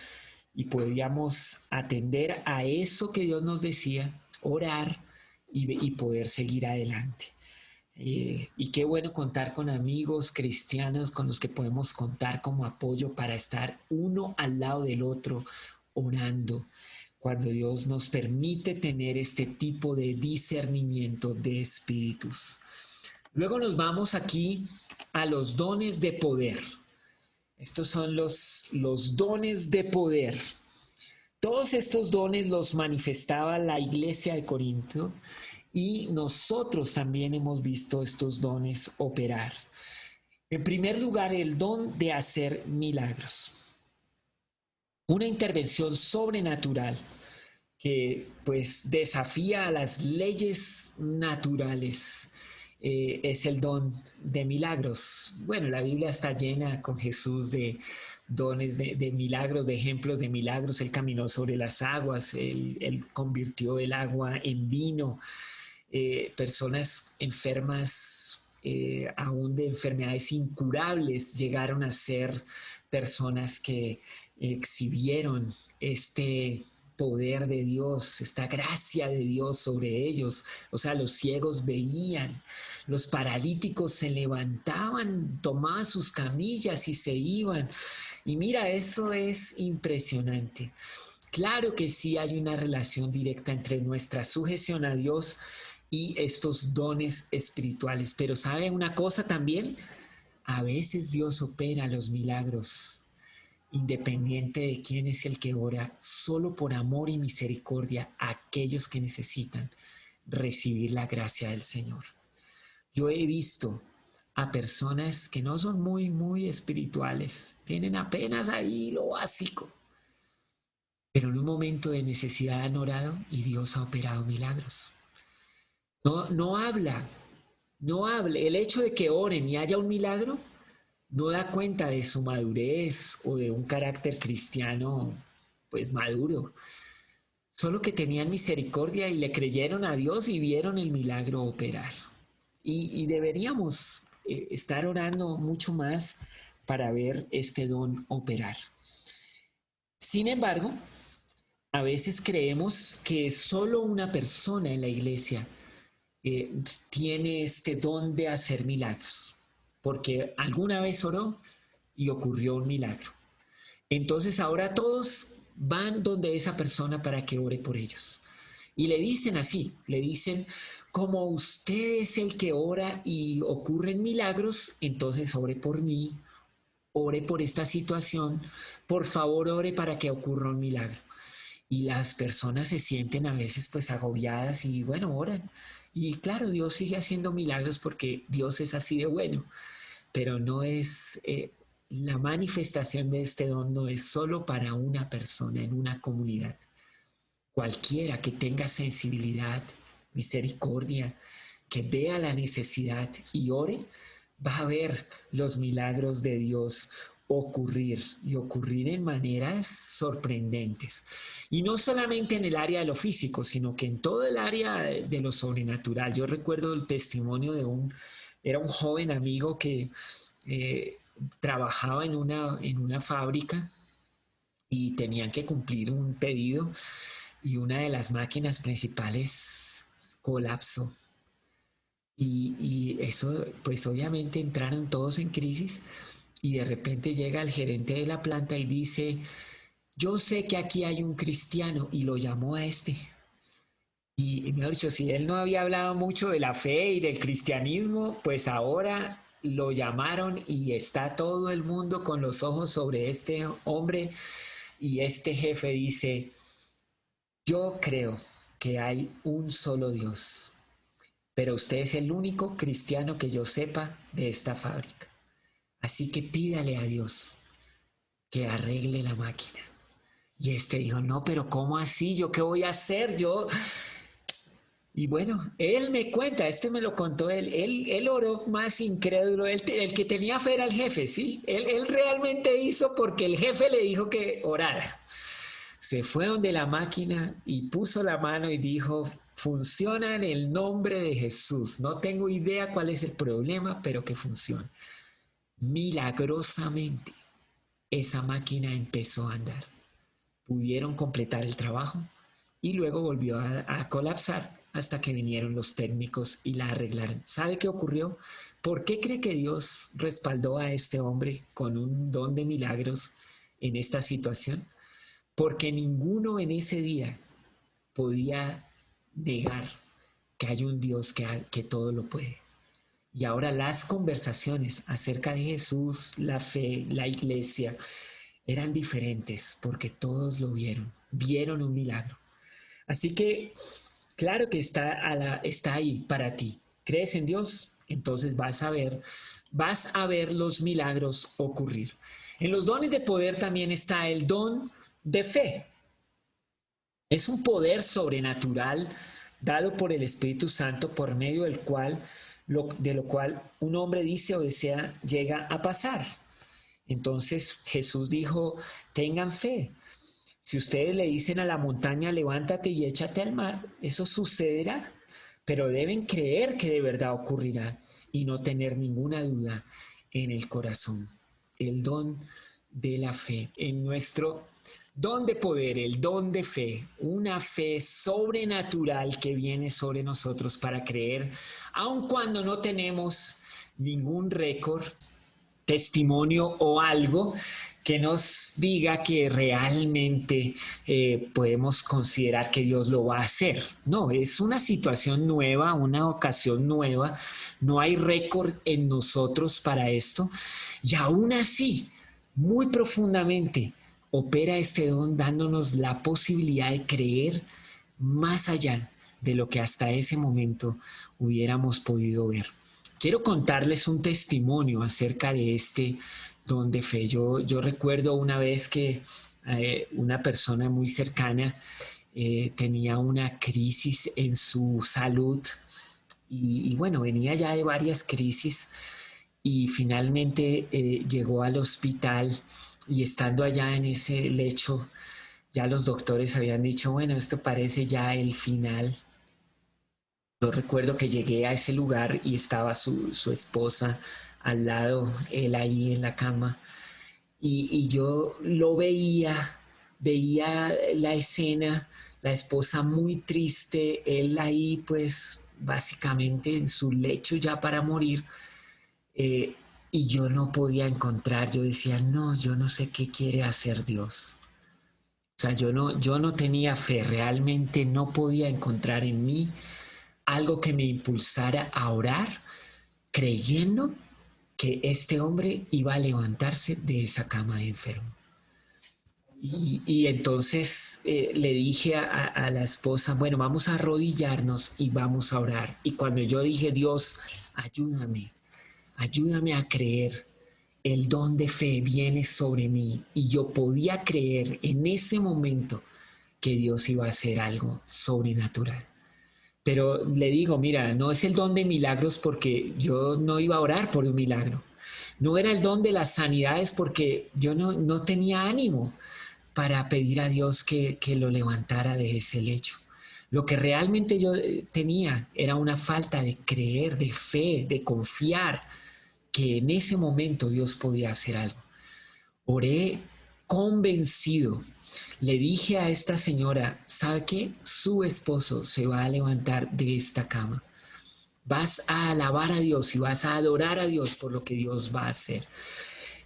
y podíamos atender a eso que Dios nos decía, orar y poder seguir adelante. Y qué bueno contar con amigos cristianos con los que podemos contar como apoyo para estar uno al lado del otro orando, cuando Dios nos permite tener este tipo de discernimiento de espíritus. Luego nos vamos aquí a los dones de poder. Estos son los dones de poder. Todos estos dones los manifestaba la iglesia de Corinto y nosotros también hemos visto estos dones operar. En primer lugar, el don de hacer milagros. Una intervención sobrenatural que pues desafía a las leyes naturales. Es el don de milagros. Bueno, la Biblia está llena con Jesús de dones de milagros, de ejemplos de milagros. Él caminó sobre las aguas, él convirtió el agua en vino. Personas enfermas, aún de enfermedades incurables, llegaron a ser personas que exhibieron este poder de Dios, esta gracia de Dios sobre ellos. O sea, los ciegos veían, los paralíticos se levantaban, tomaban sus camillas y se iban. Y mira, eso es impresionante. Claro que sí hay una relación directa entre nuestra sujeción a Dios y estos dones espirituales. Pero ¿sabe una cosa también? A veces Dios opera los milagros independiente de quién es el que ora, solo por amor y misericordia a aquellos que necesitan recibir la gracia del Señor. Yo he visto a personas que no son muy espirituales, tienen apenas ahí lo básico, pero en un momento de necesidad han orado y Dios ha operado milagros. No habla. El hecho de que oren y haya un milagro no da cuenta de su madurez o de un carácter cristiano pues maduro. Solo que tenían misericordia y le creyeron a Dios y vieron el milagro operar. Y deberíamos estar orando mucho más para ver este don operar. Sin embargo, a veces creemos que solo una persona en la iglesia tiene este don de hacer milagros, porque alguna vez oró y ocurrió un milagro. Entonces ahora todos van donde esa persona para que ore por ellos. Y le dicen así, le dicen, como usted es el que ora y ocurren milagros, entonces ore por mí, ore por esta situación, por favor ore para que ocurra un milagro. Y las personas se sienten a veces pues agobiadas y bueno, oran. Y claro, Dios sigue haciendo milagros porque Dios es así de bueno, pero no es, la manifestación de este don no es solo para una persona en una comunidad. Cualquiera que tenga sensibilidad, misericordia, que vea la necesidad y ore, va a ver los milagros de Dios ocurrir y ocurrir en maneras sorprendentes. Y no solamente en el área de lo físico, sino que en todo el área de lo sobrenatural. Yo recuerdo el testimonio de era un joven amigo que trabajaba en una fábrica y tenían que cumplir un pedido y una de las máquinas principales colapsó. Y eso, pues obviamente entraron todos en crisis y de repente llega el gerente de la planta y dice, yo sé que aquí hay un cristiano, y lo llamó a este. Y mejor dicho, si él no había hablado mucho de la fe y del cristianismo, pues ahora lo llamaron y está todo el mundo con los ojos sobre este hombre y este jefe dice, yo creo que hay un solo Dios, pero usted es el único cristiano que yo sepa de esta fábrica. Así que pídale a Dios que arregle la máquina. Y este dijo, no, pero ¿cómo así? ¿Yo qué voy a hacer? Y bueno, él me cuenta, me lo contó él oró más incrédulo, el que tenía fe era el jefe, ¿sí? Él realmente hizo porque el jefe le dijo que orara. Se fue donde la máquina y puso la mano y dijo, funciona en el nombre de Jesús. No tengo idea cuál es el problema, pero que funciona. Milagrosamente, esa máquina empezó a andar. Pudieron completar el trabajo y luego volvió a colapsar hasta que vinieron los técnicos y la arreglaron. ¿Sabe qué ocurrió? ¿Por qué cree que Dios respaldó a este hombre con un don de milagros en esta situación? Porque ninguno en ese día podía negar que hay un Dios que todo lo puede. Y ahora las conversaciones acerca de Jesús, la fe, la iglesia, eran diferentes porque todos lo vieron un milagro. Así que, claro que está ahí para ti. ¿Crees en Dios? Entonces vas a ver los milagros ocurrir. En los dones de poder también está el don de fe. Es un poder sobrenatural dado por el Espíritu Santo por medio del cual, de lo cual un hombre dice o desea llega a pasar. Entonces Jesús dijo, tengan fe. Si ustedes le dicen a la montaña, levántate y échate al mar, eso sucederá, pero deben creer que de verdad ocurrirá y no tener ninguna duda en el corazón. El don de la fe. En nuestro don de poder, el don de fe, una fe sobrenatural que viene sobre nosotros para creer, aun cuando no tenemos ningún récord, testimonio o algo que nos diga que realmente podemos considerar que Dios lo va a hacer. No, es una situación nueva, una ocasión nueva, no hay récord en nosotros para esto y aún así, muy profundamente, opera este don dándonos la posibilidad de creer más allá de lo que hasta ese momento hubiéramos podido ver. Quiero contarles un testimonio acerca de este don de fe. Yo recuerdo una vez que una persona muy cercana tenía una crisis en su salud y bueno, venía ya de varias crisis y finalmente llegó al hospital y estando allá en ese lecho, ya los doctores habían dicho, bueno, esto parece ya el final. Yo recuerdo que llegué a ese lugar y estaba su esposa al lado, él ahí en la cama, y yo lo veía la escena, la esposa muy triste, él ahí pues básicamente en su lecho ya para morir, y yo no podía encontrar, yo decía, no, yo no sé qué quiere hacer Dios. O sea, yo no tenía fe, realmente no podía encontrar en mí algo que me impulsara a orar, creyendo que este hombre iba a levantarse de esa cama de enfermo. Y entonces le dije a la esposa, bueno, vamos a arrodillarnos y vamos a orar. Y cuando yo dije, Dios, ayúdame a creer, el don de fe viene sobre mí y yo podía creer en ese momento que Dios iba a hacer algo sobrenatural. Pero le digo, mira, no es el don de milagros porque yo no iba a orar por un milagro. No era el don de las sanidades porque yo no tenía ánimo para pedir a Dios que lo levantara de ese lecho. Lo que realmente yo tenía era una falta de creer, de fe, de confiar que en ese momento Dios podía hacer algo. Oré convencido. Le dije a esta señora, ¿sabe qué? Su esposo se va a levantar de esta cama. Vas a alabar a Dios y vas a adorar a Dios por lo que Dios va a hacer.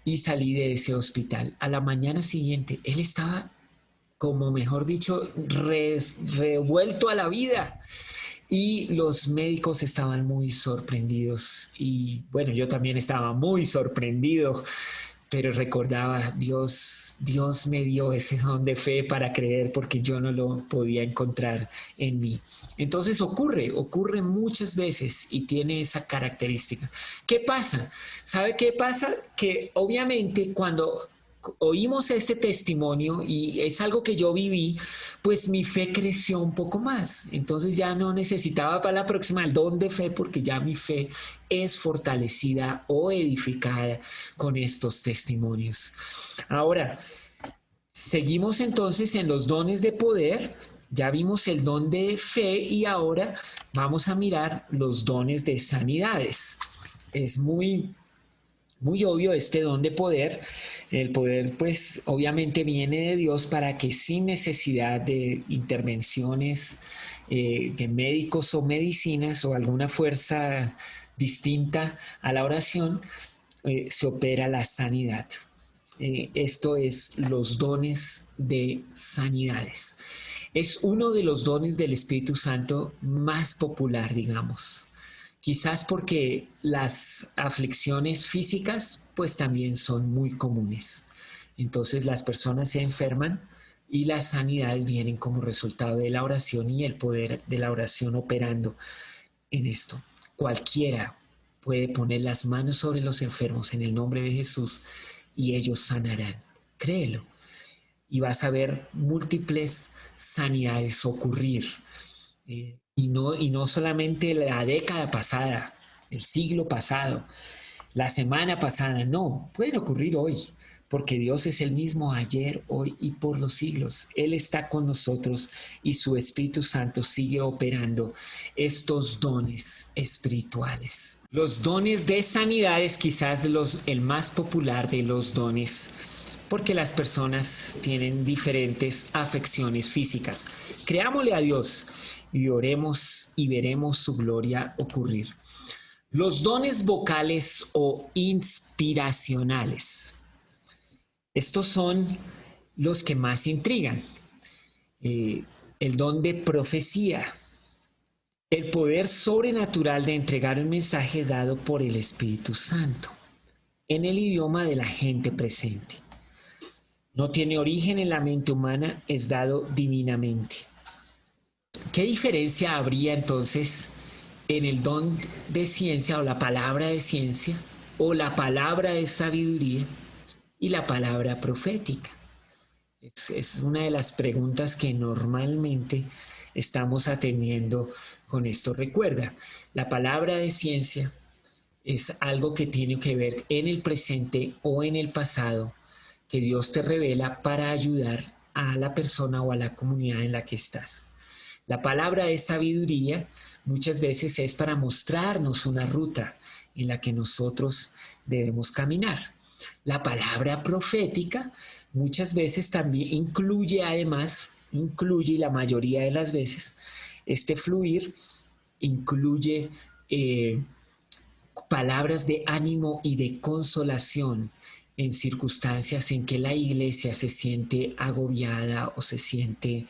Y salí de ese hospital. A la mañana siguiente, él estaba, como mejor dicho, revuelto a la vida. Y los médicos estaban muy sorprendidos. Y bueno, yo también estaba muy sorprendido, pero recordaba, Dios me dio ese don de fe para creer porque yo no lo podía encontrar en mí. Entonces ocurre muchas veces y tiene esa característica. ¿Qué pasa? ¿Sabe qué pasa? Que obviamente cuando oímos este testimonio y es algo que yo viví, pues mi fe creció un poco más. Entonces ya no necesitaba para la próxima el don de fe porque ya mi fe es fortalecida o edificada con estos testimonios. Ahora, seguimos entonces en los dones de poder. Ya vimos el don de fe y ahora vamos a mirar los dones de sanidades. Es muy Muy obvio este don de poder. El poder pues obviamente viene de Dios para que sin necesidad de intervenciones de médicos o medicinas o alguna fuerza distinta a la oración, se opera la sanidad. Esto es los dones de sanidades. Es uno de los dones del Espíritu Santo más popular, digamos. Quizás porque las aflicciones físicas pues también son muy comunes. Entonces las personas se enferman y las sanidades vienen como resultado de la oración y el poder de la oración operando en esto. Cualquiera puede poner las manos sobre los enfermos en el nombre de Jesús y ellos sanarán. Créelo. Y vas a ver múltiples sanidades ocurrir. Y no solamente la década pasada, el siglo pasado, la semana pasada, no, pueden ocurrir hoy, porque Dios es el mismo ayer, hoy y por los siglos. Él está con nosotros y su Espíritu Santo sigue operando estos dones espirituales. Los dones de sanidad es quizás el más popular de los dones, porque las personas tienen diferentes afecciones físicas. Creámosle a Dios y oremos y veremos su gloria ocurrir. Los dones vocales o inspiracionales. Estos son los que más intrigan. El don de profecía. El poder sobrenatural de entregar un mensaje dado por el Espíritu Santo en el idioma de la gente presente. No tiene origen en la mente humana, es dado divinamente. ¿Qué diferencia habría entonces en el don de ciencia o la palabra de ciencia o la palabra de sabiduría y la palabra profética? Es una de las preguntas que normalmente estamos atendiendo con esto. Recuerda, la palabra de ciencia es algo que tiene que ver en el presente o en el pasado, que Dios te revela para ayudar a la persona o a la comunidad en la que estás. La palabra de sabiduría muchas veces es para mostrarnos una ruta en la que nosotros debemos caminar. La palabra profética muchas veces también incluye la mayoría de las veces, este fluir incluye palabras de ánimo y de consolación en circunstancias en que la iglesia se siente agobiada o se siente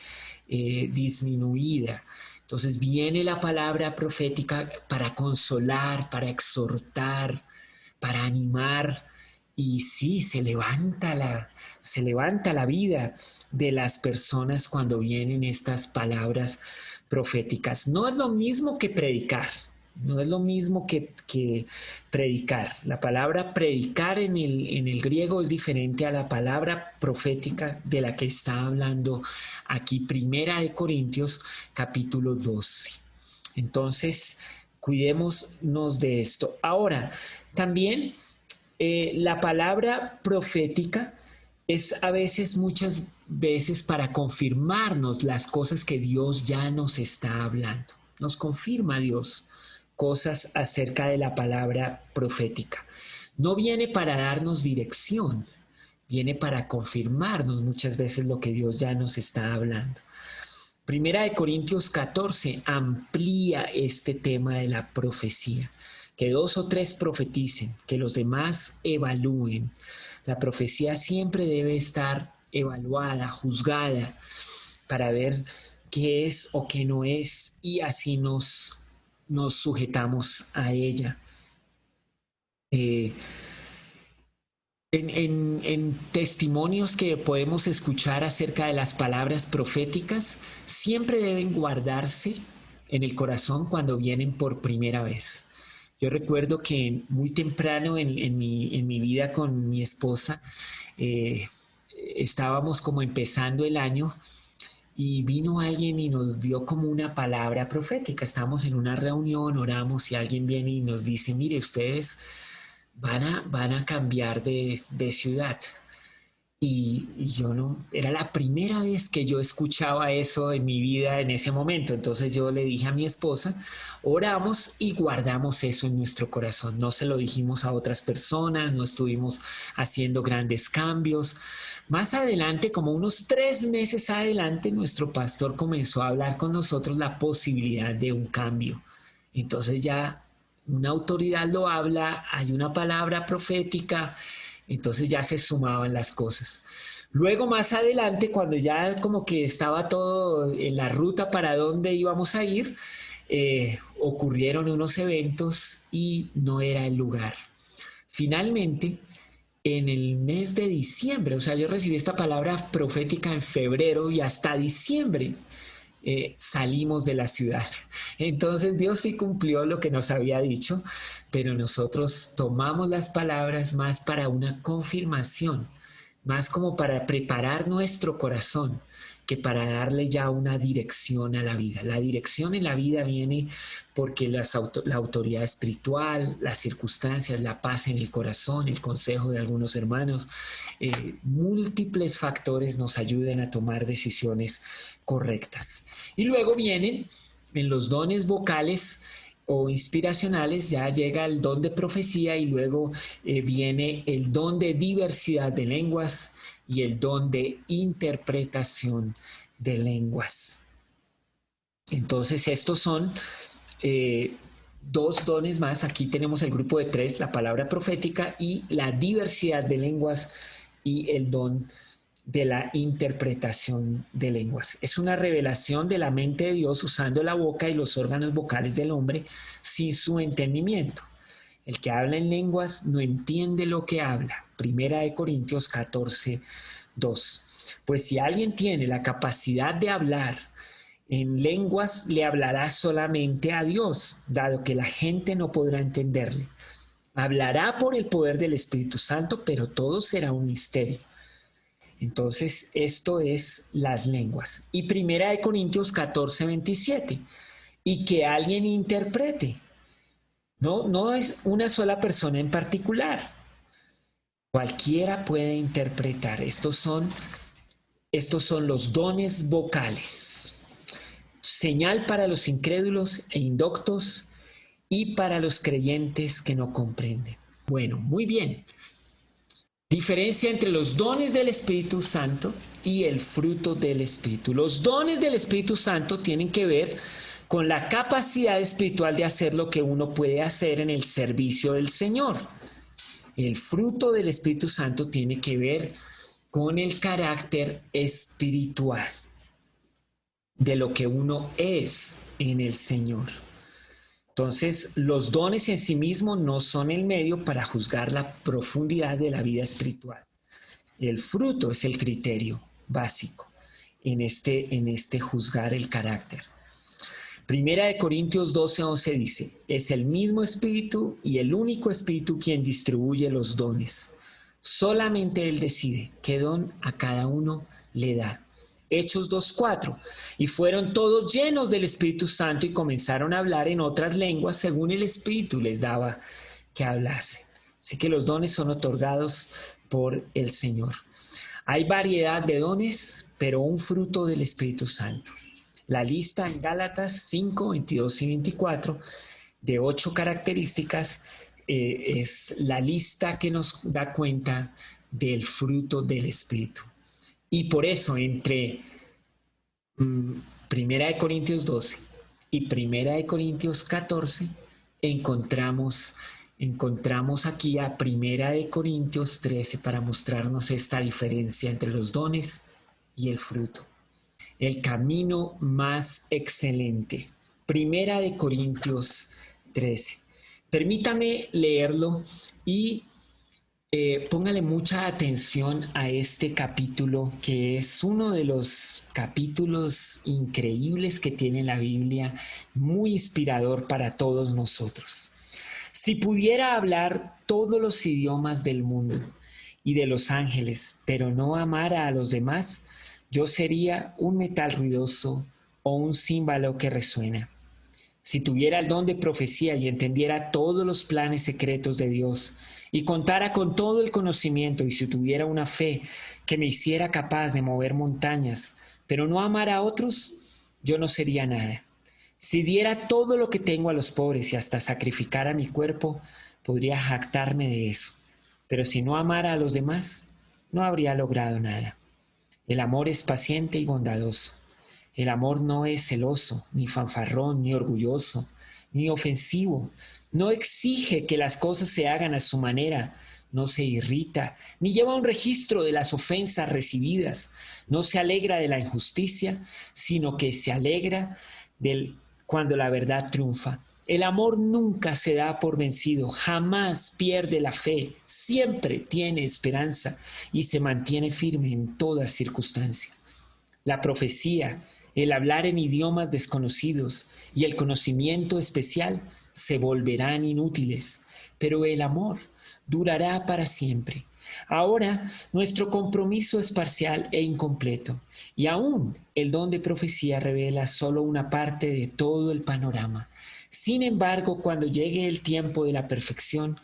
disminuida. Entonces viene la palabra profética para consolar, para exhortar, para animar, y sí, se levanta la vida de las personas cuando vienen estas palabras proféticas. No es lo mismo que predicar. No es lo mismo que predicar. La palabra predicar en el griego es diferente a la palabra profética de la que está hablando aquí, Primera de Corintios, capítulo 12. Entonces, cuidémonos de esto. Ahora, también la palabra profética es muchas veces para confirmarnos las cosas que Dios ya nos está hablando. Nos confirma Dios cosas acerca de la palabra profética. No viene para darnos dirección, viene para confirmarnos muchas veces lo que Dios ya nos está hablando. Primera de Corintios 14 amplía este tema de la profecía. Que 2 o 3 profeticen, que los demás evalúen. La profecía siempre debe estar evaluada, juzgada, para ver qué es o qué no es, y así nos sujetamos a ella. En testimonios que podemos escuchar acerca de las palabras proféticas, siempre deben guardarse en el corazón cuando vienen por primera vez. Yo recuerdo que muy temprano en mi vida con mi esposa, estábamos como empezando el año y vino alguien y nos dio como una palabra profética. Estábamos en una reunión, oramos y alguien viene y nos dice, mire, ustedes van a cambiar de ciudad. Y yo no, era la primera vez que yo escuchaba eso en mi vida en ese momento. Entonces yo le dije a mi esposa, oramos y guardamos eso en nuestro corazón. No se lo dijimos a otras personas, no estuvimos haciendo grandes cambios. Más adelante, como unos 3 meses adelante, nuestro pastor comenzó a hablar con nosotros la posibilidad de un cambio. Entonces ya una autoridad lo habla, hay una palabra profética, entonces ya se sumaban las cosas. Luego más adelante, cuando ya como que estaba todo en la ruta para dónde íbamos a ir, ocurrieron unos eventos y no era el lugar. Finalmente, en el mes de diciembre, o sea, yo recibí esta palabra profética en febrero y hasta diciembre salimos de la ciudad. Entonces Dios sí cumplió lo que nos había dicho, pero nosotros tomamos las palabras más para una confirmación, más como para preparar nuestro corazón que para darle ya una dirección a la vida. La dirección en la vida viene porque la autoridad espiritual, las circunstancias, la paz en el corazón, el consejo de algunos hermanos, múltiples factores nos ayudan a tomar decisiones correctas. Y luego vienen en los dones vocales o inspiracionales, ya llega el don de profecía y luego viene el don de diversidad de lenguas y el don de interpretación de lenguas. Entonces estos son dos dones más. Aquí tenemos el grupo de 3, la palabra profética y la diversidad de lenguas y el don de la interpretación de lenguas. Es una revelación de la mente de Dios usando la boca y los órganos vocales del hombre sin su entendimiento. El que habla en lenguas no entiende lo que habla. Primera de Corintios 14, 2. Pues si alguien tiene la capacidad de hablar en lenguas, le hablará solamente a Dios, dado que la gente no podrá entenderle. Hablará por el poder del Espíritu Santo, pero todo será un misterio. Entonces, esto es las lenguas. Y Primera de Corintios 14, 27. Y que alguien interprete. No es una sola persona en particular. Cualquiera puede interpretar. Estos son los dones vocales. Señal para los incrédulos e indoctos y para los creyentes que no comprenden. Bueno, muy bien. Diferencia entre los dones del Espíritu Santo y el fruto del Espíritu. Los dones del Espíritu Santo tienen que ver con la capacidad espiritual de hacer lo que uno puede hacer en el servicio del Señor. El fruto del Espíritu Santo tiene que ver con el carácter espiritual de lo que uno es en el Señor. Entonces, los dones en sí mismos no son el medio para juzgar la profundidad de la vida espiritual. El fruto es el criterio básico en este juzgar el carácter. Primera de Corintios 12, 11 dice, es el mismo Espíritu y el único Espíritu quien distribuye los dones. Solamente Él decide qué don a cada uno le da. Hechos 2:4, y fueron todos llenos del Espíritu Santo y comenzaron a hablar en otras lenguas según el Espíritu les daba que hablasen. Así que los dones son otorgados por el Señor. Hay variedad de dones, pero un fruto del Espíritu Santo. La lista en Gálatas 5, 22 y 24 de 8 características es la lista que nos da cuenta del fruto del Espíritu. Y por eso entre Primera de Corintios 12 y Primera de Corintios 14 encontramos aquí a Primera de Corintios 13 para mostrarnos esta diferencia entre los dones y el fruto. El camino más excelente. Primera de Corintios 13. Permítame leerlo y póngale mucha atención a este capítulo, que es uno de los capítulos increíbles que tiene la Biblia, muy inspirador para todos nosotros. Si pudiera hablar todos los idiomas del mundo y de los ángeles, pero no amara a los demás, yo sería un metal ruidoso o un címbalo que resuena. Si tuviera el don de profecía y entendiera todos los planes secretos de Dios y contara con todo el conocimiento y si tuviera una fe que me hiciera capaz de mover montañas, pero no amara a otros, yo no sería nada. Si diera todo lo que tengo a los pobres y hasta sacrificara mi cuerpo, podría jactarme de eso. Pero si no amara a los demás, no habría logrado nada. El amor es paciente y bondadoso. El amor no es celoso, ni fanfarrón, ni orgulloso, ni ofensivo. No exige que las cosas se hagan a su manera. No se irrita, ni lleva un registro de las ofensas recibidas. No se alegra de la injusticia, sino que se alegra cuando la verdad triunfa. El amor nunca se da por vencido, jamás pierde la fe, siempre tiene esperanza y se mantiene firme en toda circunstancia. La profecía, el hablar en idiomas desconocidos y el conocimiento especial se volverán inútiles, pero el amor durará para siempre. Ahora nuestro compromiso es parcial e incompleto, y aún el don de profecía revela solo una parte de todo el panorama. Sin embargo, cuando llegue el tiempo de la perfección,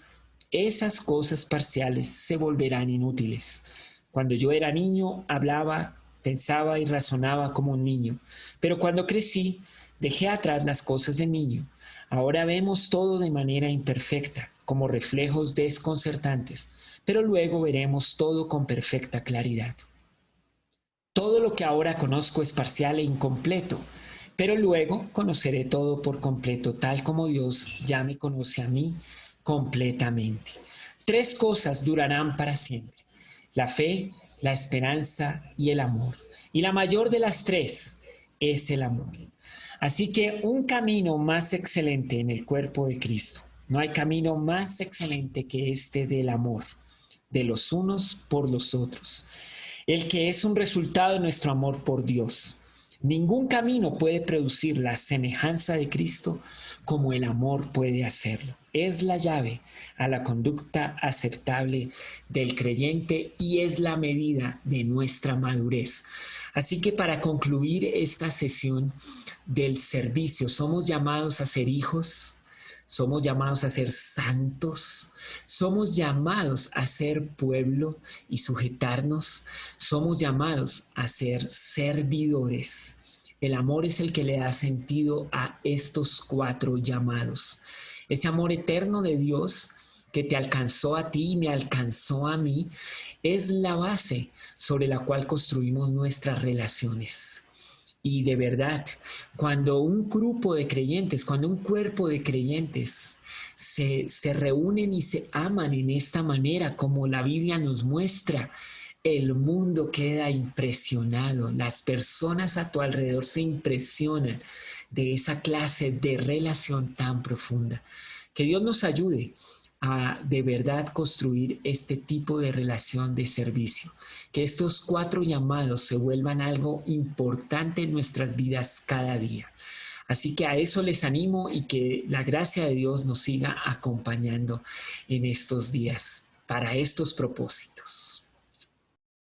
esas cosas parciales se volverán inútiles. Cuando yo era niño, hablaba, pensaba y razonaba como un niño, pero cuando crecí, dejé atrás las cosas de niño. Ahora vemos todo de manera imperfecta, como reflejos desconcertantes, pero luego veremos todo con perfecta claridad. Todo lo que ahora conozco es parcial e incompleto, pero luego conoceré todo por completo, tal como Dios ya me conoce a mí completamente. 3 cosas durarán para siempre: la fe, la esperanza y el amor. Y la mayor de las 3 es el amor. Así que un camino más excelente en el cuerpo de Cristo. No hay camino más excelente que este del amor, de los unos por los otros, el que es un resultado de nuestro amor por Dios. Ningún camino puede producir la semejanza de Cristo como el amor puede hacerlo. Es la llave a la conducta aceptable del creyente y es la medida de nuestra madurez. Así que para concluir esta sesión del servicio, somos llamados a ser hijos, somos llamados a ser santos, somos llamados a ser pueblo y sujetarnos, somos llamados a ser servidores. El amor es el que le da sentido a estos 4 llamados. Ese amor eterno de Dios que te alcanzó a ti y me alcanzó a mí, es la base sobre la cual construimos nuestras relaciones. Y de verdad, cuando un grupo de creyentes, cuando un cuerpo de creyentes se reúnen y se aman en esta manera, como la Biblia nos muestra, el mundo queda impresionado. Las personas a tu alrededor se impresionan de esa clase de relación tan profunda. Que Dios nos ayude a de verdad construir este tipo de relación de servicio. Que estos 4 llamados se vuelvan algo importante en nuestras vidas cada día. Así que a eso les animo y que la gracia de Dios nos siga acompañando en estos días para estos propósitos.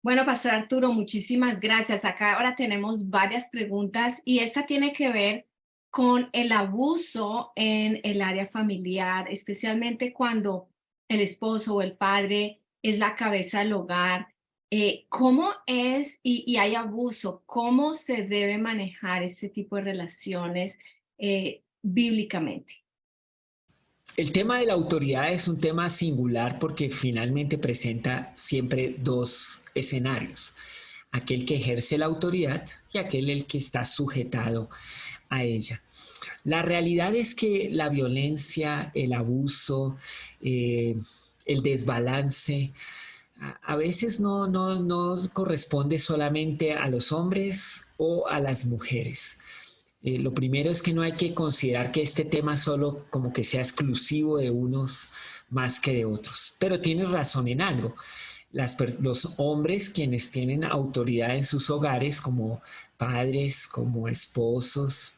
Bueno, Pastor Arturo, muchísimas gracias. Acá ahora tenemos varias preguntas y esta tiene que ver con el abuso en el área familiar, especialmente cuando el esposo o el padre es la cabeza del hogar. ¿Cómo es y hay abuso? ¿Cómo se debe manejar este tipo de relaciones bíblicamente? El tema de la autoridad es un tema singular porque finalmente presenta siempre 2 escenarios: aquel que ejerce la autoridad y aquel el que está sujetado a ella. La realidad es que la violencia, el abuso, el desbalance, a veces no corresponde solamente a los hombres o a las mujeres. Lo primero es que no hay que considerar que este tema solo como que sea exclusivo de unos más que de otros. Pero tienes razón en algo. Los hombres quienes tienen autoridad en sus hogares como padres, como esposos,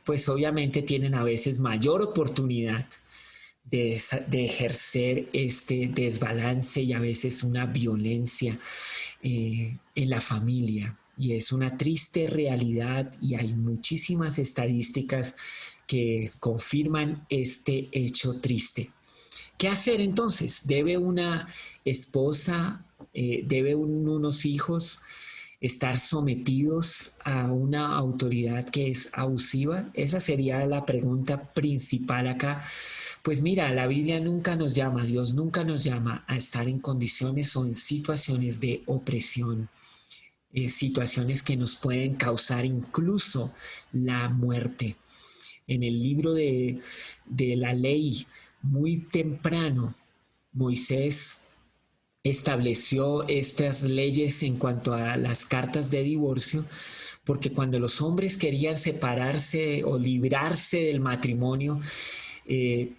pues obviamente tienen a veces mayor oportunidad de ejercer este desbalance y a veces una violencia en la familia. Y es una triste realidad y hay muchísimas estadísticas que confirman este hecho triste. ¿Qué hacer entonces? ¿Debe una esposa, unos hijos estar sometidos a una autoridad que es abusiva? Esa sería la pregunta principal acá. Pues mira, la Biblia nunca nos llama, Dios nunca nos llama a estar en condiciones o en situaciones de opresión, situaciones que nos pueden causar incluso la muerte. En el libro de la ley, muy temprano, Moisés estableció estas leyes en cuanto a las cartas de divorcio, porque cuando los hombres querían separarse o librarse del matrimonio,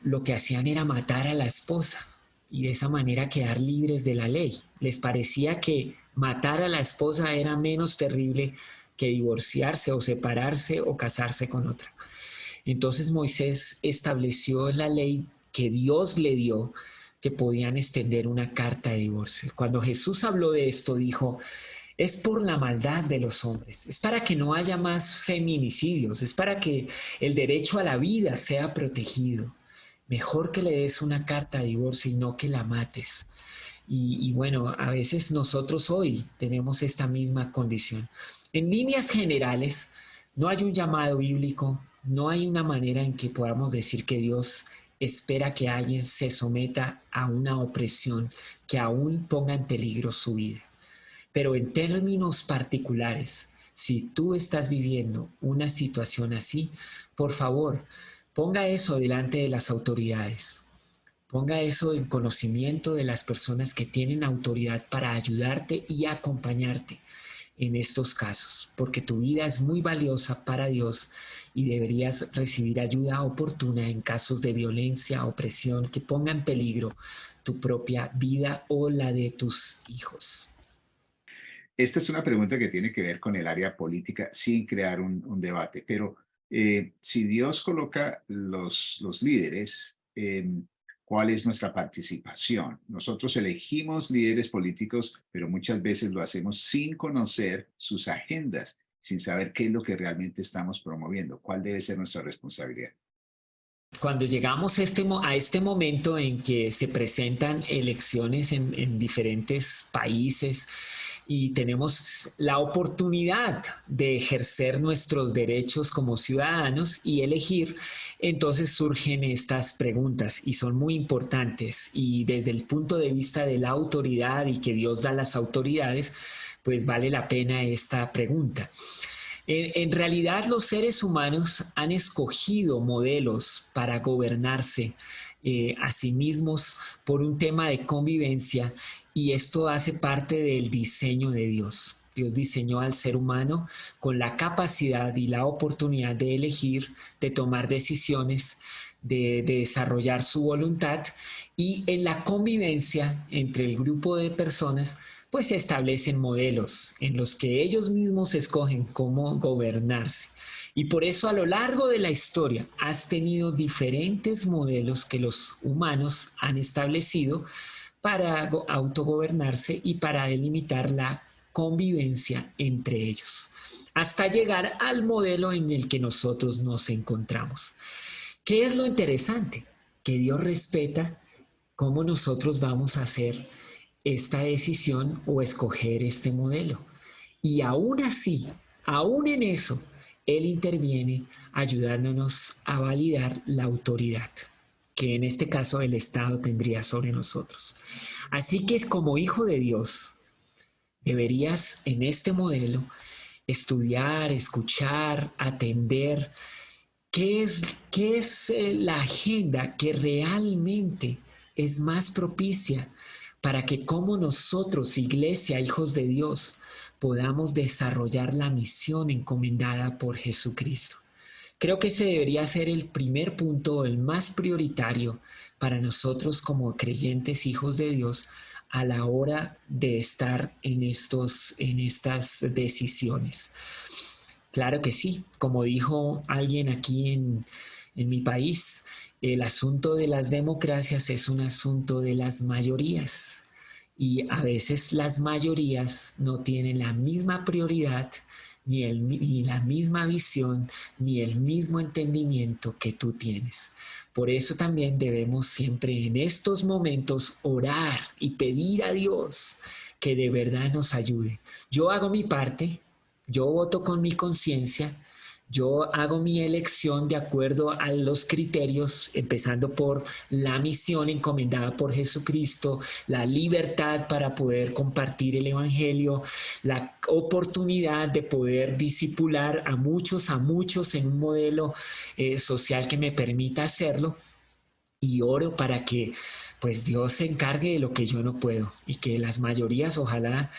lo que hacían era matar a la esposa y de esa manera quedar libres de la ley. Les parecía que matar a la esposa era menos terrible que divorciarse o separarse o casarse con otra. Entonces Moisés estableció en la ley que Dios le dio que podían extender una carta de divorcio. Cuando Jesús habló de esto, dijo, es por la maldad de los hombres, es para que no haya más feminicidios, es para que el derecho a la vida sea protegido. Mejor que le des una carta de divorcio y no que la mates. Y bueno, a veces nosotros hoy tenemos esta misma condición. En líneas generales, no hay un llamado bíblico, no hay una manera en que podamos decir que Dios espera que alguien se someta a una opresión que aún ponga en peligro su vida. Pero en términos particulares, si tú estás viviendo una situación así, por favor, ponga eso delante de las autoridades. Ponga eso en conocimiento de las personas que tienen autoridad para ayudarte y acompañarte en estos casos, porque tu vida es muy valiosa para Dios y deberías recibir ayuda oportuna en casos de violencia, opresión que ponga en peligro tu propia vida o la de tus hijos. Esta es una pregunta que tiene que ver con el área política sin crear un debate, pero si Dios coloca los líderes, ¿cuál es nuestra participación? Nosotros elegimos líderes políticos, pero muchas veces lo hacemos sin conocer sus agendas, sin saber qué es lo que realmente estamos promoviendo. ¿Cuál debe ser nuestra responsabilidad? Cuando llegamos a este momento en que se presentan elecciones en diferentes países y tenemos la oportunidad de ejercer nuestros derechos como ciudadanos y elegir, entonces surgen estas preguntas y son muy importantes. Y desde el punto de vista de la autoridad y que Dios da las autoridades, pues vale la pena esta pregunta. En realidad los seres humanos han escogido modelos para gobernarse a sí mismos por un tema de convivencia y esto hace parte del diseño de Dios. Dios diseñó al ser humano con la capacidad y la oportunidad de elegir, de tomar decisiones, de desarrollar su voluntad y en la convivencia entre el grupo de personas pues se establecen modelos en los que ellos mismos escogen cómo gobernarse. Y por eso a lo largo de la historia has tenido diferentes modelos que los humanos han establecido para autogobernarse y para delimitar la convivencia entre ellos, hasta llegar al modelo en el que nosotros nos encontramos. ¿Qué es lo interesante? Que Dios respeta cómo nosotros vamos a hacer esta decisión o escoger este modelo. Y aún así, aún en eso, Él interviene ayudándonos a validar la autoridad que en este caso el Estado tendría sobre nosotros. Así que como hijo de Dios, deberías en este modelo estudiar, escuchar, atender qué es la agenda que realmente es más propicia para que como nosotros, iglesia, hijos de Dios, podamos desarrollar la misión encomendada por Jesucristo. Creo que ese debería ser el primer punto, el más prioritario para nosotros como creyentes, hijos de Dios, a la hora de estar en estas decisiones. Claro que sí, como dijo alguien aquí en mi país, el asunto de las democracias es un asunto de las mayorías y a veces las mayorías no tienen la misma prioridad ni la misma visión, ni el mismo entendimiento que tú tienes. Por eso también debemos siempre en estos momentos orar y pedir a Dios que de verdad nos ayude. Yo hago mi parte, yo voto con mi conciencia, yo hago mi elección de acuerdo a los criterios, empezando por la misión encomendada por Jesucristo, la libertad para poder compartir el evangelio, la oportunidad de poder discipular a muchos en un modelo social que me permita hacerlo. Y oro para que pues Dios se encargue de lo que yo no puedo y que las mayorías ojalá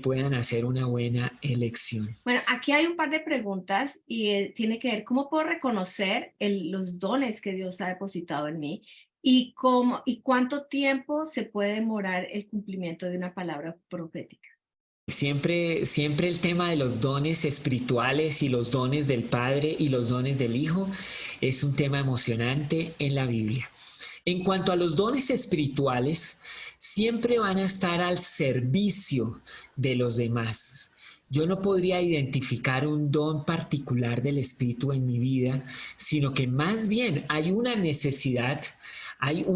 puedan hacer una buena elección. Bueno, aquí hay un par de preguntas y tiene que ver cómo puedo reconocer los dones que Dios ha depositado en mí y cuánto tiempo se puede demorar el cumplimiento de una palabra profética. Siempre el tema de los dones espirituales y los dones del Padre y los dones del Hijo es un tema emocionante en la Biblia. En cuanto a los dones espirituales, siempre van a estar al servicio de los demás. Yo no podría identificar un don particular del Espíritu en mi vida, sino que más bien hay una necesidad, hay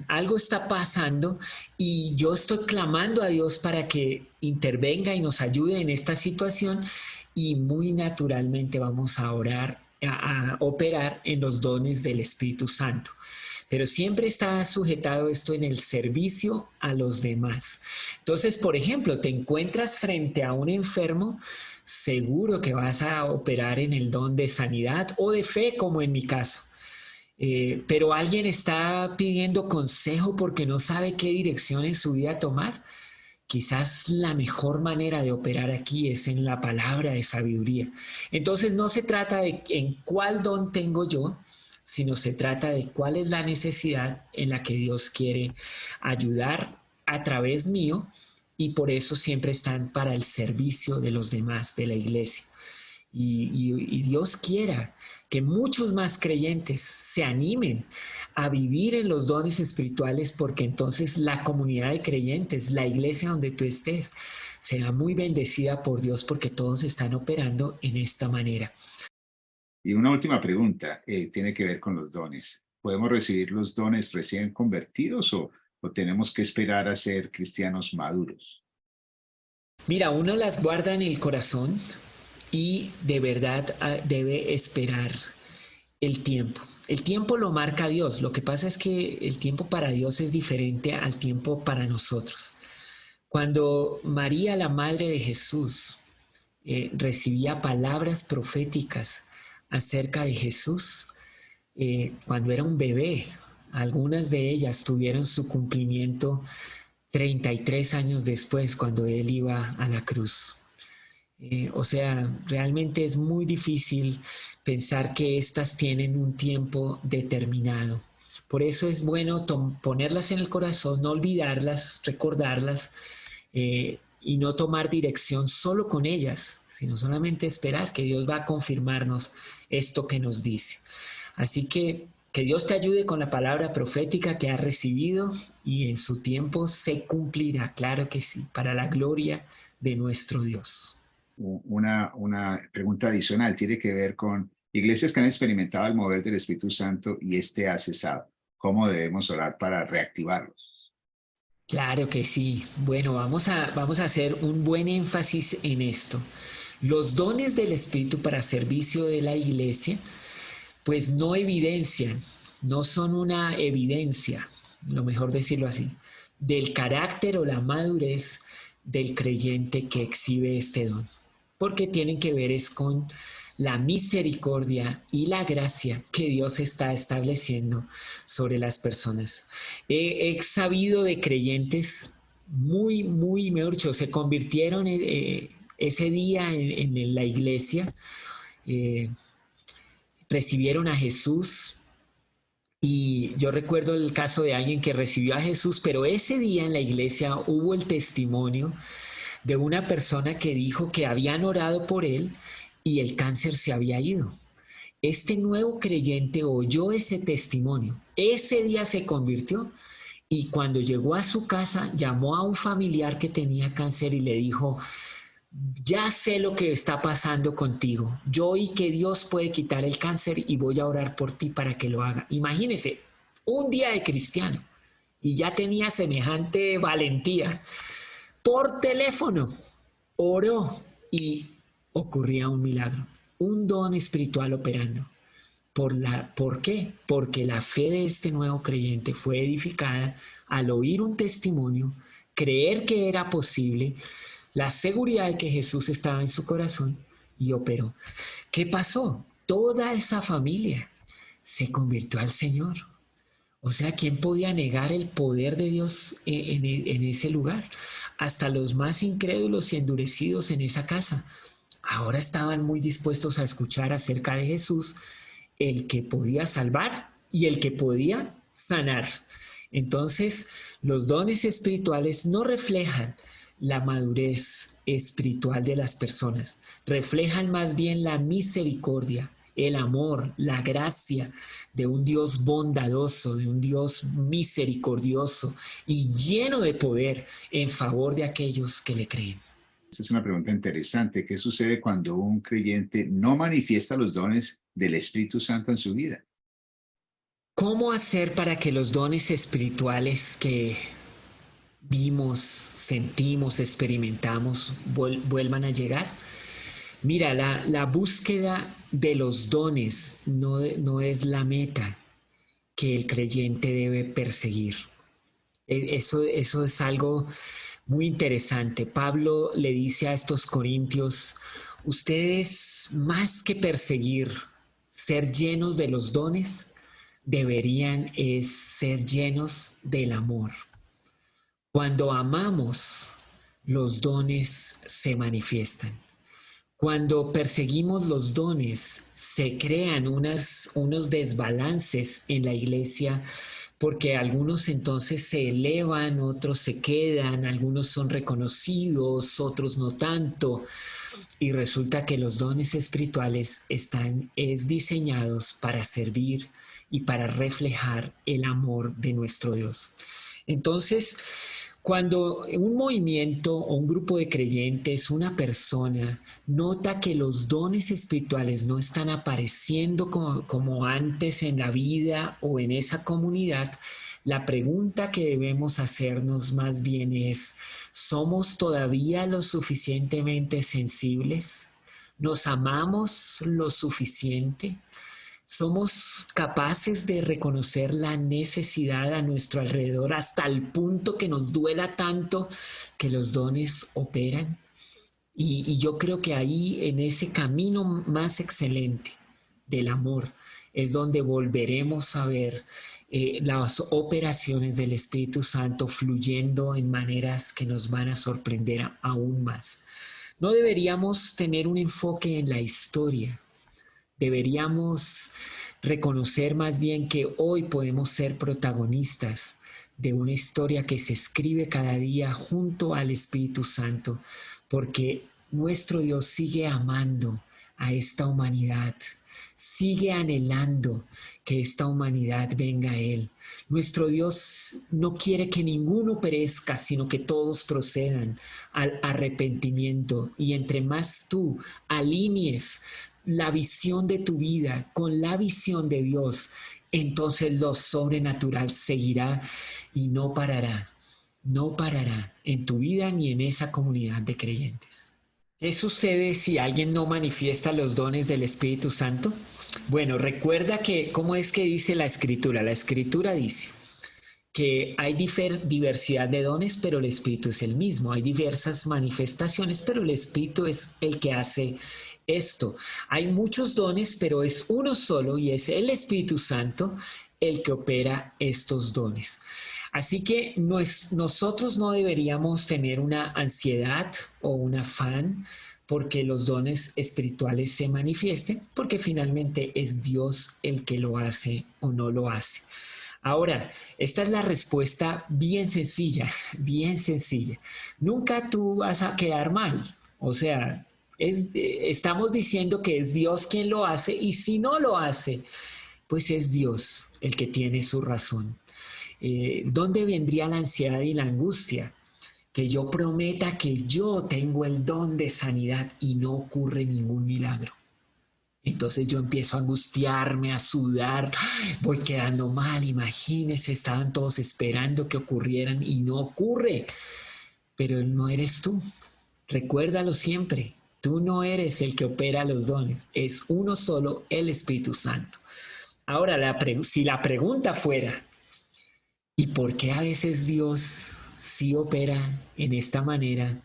algo está pasando y yo estoy clamando a Dios para que intervenga y nos ayude en esta situación y muy naturalmente vamos a orar, a operar en los dones del Espíritu Santo. Pero siempre está sujetado esto en el servicio a los demás. Entonces, por ejemplo, te encuentras frente a un enfermo, seguro que vas a operar en el don de sanidad o de fe, como en mi caso. Pero alguien está pidiendo consejo porque no sabe qué dirección en su vida tomar. Quizás la mejor manera de operar aquí es en la palabra de sabiduría. Entonces no se trata de en cuál don tengo yo, sino se trata de cuál es la necesidad en la que Dios quiere ayudar a través mío y por eso siempre están para el servicio de los demás, de la iglesia. Y Dios quiera que muchos más creyentes se animen a vivir en los dones espirituales porque entonces la comunidad de creyentes, la iglesia donde tú estés, será muy bendecida por Dios porque todos están operando en esta manera. Y una última pregunta, tiene que ver con los dones. ¿Podemos recibir los dones recién convertidos o tenemos que esperar a ser cristianos maduros? Mira, uno las guarda en el corazón y de verdad debe esperar el tiempo. El tiempo lo marca Dios. Lo que pasa es que el tiempo para Dios es diferente al tiempo para nosotros. Cuando María, la madre de Jesús, recibía palabras proféticas acerca de Jesús, cuando era un bebé, algunas de ellas tuvieron su cumplimiento 33 años después, cuando él iba a la cruz. O sea, realmente es muy difícil pensar que estas tienen un tiempo determinado. Por eso es bueno ponerlas en el corazón, no olvidarlas, recordarlas y no tomar dirección solo con ellas, sino solamente esperar que Dios va a confirmarnos esto que nos dice. Así que Dios te ayude con la palabra profética que has recibido y en su tiempo se cumplirá, claro que sí, para la gloria de nuestro Dios. Una pregunta adicional tiene que ver con iglesias que han experimentado el mover del Espíritu Santo y este ha cesado. ¿Cómo debemos orar para reactivarlos? Claro que sí. Bueno, vamos a hacer un buen énfasis en esto. Los dones del Espíritu para servicio de la iglesia, pues no evidencian, no son una evidencia, lo mejor decirlo así, del carácter o la madurez del creyente que exhibe este don, porque tienen que ver es con la misericordia y la gracia que Dios está estableciendo sobre las personas. He sabido de creyentes muy, mejor dicho, se convirtieron ese día en la iglesia, recibieron a Jesús. Y yo recuerdo el caso de alguien que recibió a Jesús, pero ese día en la iglesia hubo el testimonio de una persona que dijo que habían orado por él y el cáncer se había ido. Este nuevo creyente oyó ese testimonio, ese día se convirtió y cuando llegó a su casa llamó a un familiar que tenía cáncer y le dijo: ya sé lo que está pasando contigo. Yo oí que Dios puede quitar el cáncer y voy a orar por ti para que lo haga. Imagínese, un día de cristiano y ya tenía semejante valentía. Por teléfono oró y ocurría un milagro, un don espiritual operando. ¿Por qué? Porque la fe de este nuevo creyente fue edificada al oír un testimonio, creer que era posible, la seguridad de que Jesús estaba en su corazón y operó. ¿Qué pasó? Toda esa familia se convirtió al Señor. O sea, ¿quién podía negar el poder de Dios en ese lugar? Hasta los más incrédulos y endurecidos en esa casa ahora estaban muy dispuestos a escuchar acerca de Jesús, el que podía salvar y el que podía sanar. Entonces, los dones espirituales no reflejan la madurez espiritual de las personas, reflejan más bien la misericordia, el amor, la gracia de un Dios bondadoso, de un Dios misericordioso y lleno de poder en favor de aquellos que le creen. Esta es una pregunta interesante. ¿Qué sucede cuando un creyente no manifiesta los dones del Espíritu Santo en su vida? ¿Cómo hacer para que los dones espirituales que vimos, sentimos, experimentamos vuelvan a llegar? Mira, la búsqueda de los dones no es la meta que el creyente debe perseguir. Eso es algo muy interesante. Pablo le dice a estos corintios, ustedes más que perseguir ser llenos de los dones, deberían ser llenos del amor. Cuando amamos, los dones se manifiestan. Cuando perseguimos los dones, se crean unos desbalances en la iglesia porque algunos entonces se elevan, otros se quedan, algunos son reconocidos, otros no tanto. Y resulta que los dones espirituales están diseñados para servir y para reflejar el amor de nuestro Dios. Entonces, cuando un movimiento o un grupo de creyentes, una persona, nota que los dones espirituales no están apareciendo como antes en la vida o en esa comunidad, la pregunta que debemos hacernos más bien es, ¿somos todavía lo suficientemente sensibles? ¿Nos amamos lo suficiente? ¿Somos capaces de reconocer la necesidad a nuestro alrededor hasta el punto que nos duela tanto que los dones operan? Y yo creo que ahí, en ese camino más excelente del amor, es donde volveremos a ver las operaciones del Espíritu Santo fluyendo en maneras que nos van a sorprender aún más. No deberíamos tener un enfoque en la historia. Deberíamos reconocer más bien que hoy podemos ser protagonistas de una historia que se escribe cada día junto al Espíritu Santo, porque nuestro Dios sigue amando a esta humanidad, sigue anhelando que esta humanidad venga a Él. Nuestro Dios no quiere que ninguno perezca, sino que todos procedan al arrepentimiento. Y entre más tú alinees la visión de tu vida con la visión de Dios, entonces lo sobrenatural seguirá y no parará en tu vida ni en esa comunidad de creyentes. ¿Qué sucede si alguien no manifiesta los dones del Espíritu Santo? Bueno, recuerda que, ¿cómo es que dice la Escritura? La Escritura dice que hay diversidad de dones, pero el Espíritu es el mismo. Hay diversas manifestaciones, pero el Espíritu es el que hace esto. Hay muchos dones, pero es uno solo y es el Espíritu Santo el que opera estos dones. Así que nosotros no deberíamos tener una ansiedad o un afán porque los dones espirituales se manifiesten, porque finalmente es Dios el que lo hace o no lo hace. Ahora, esta es la respuesta bien sencilla, bien sencilla. Nunca tú vas a quedar mal. O sea, estamos diciendo que es Dios quien lo hace y si no lo hace, pues es Dios el que tiene su razón. ¿Dónde vendría la ansiedad y la angustia? que yo prometa que yo tengo el don de sanidad y no ocurre ningún milagro. Entonces yo empiezo a angustiarme, a sudar, voy quedando mal, imagínense, estaban todos esperando que ocurrieran y no ocurre, pero no eres tú, recuérdalo siempre, tú no eres el que opera los dones, es uno solo, el Espíritu Santo. Ahora, si la pregunta fuera, ¿y por qué a veces Dios sí opera en esta manera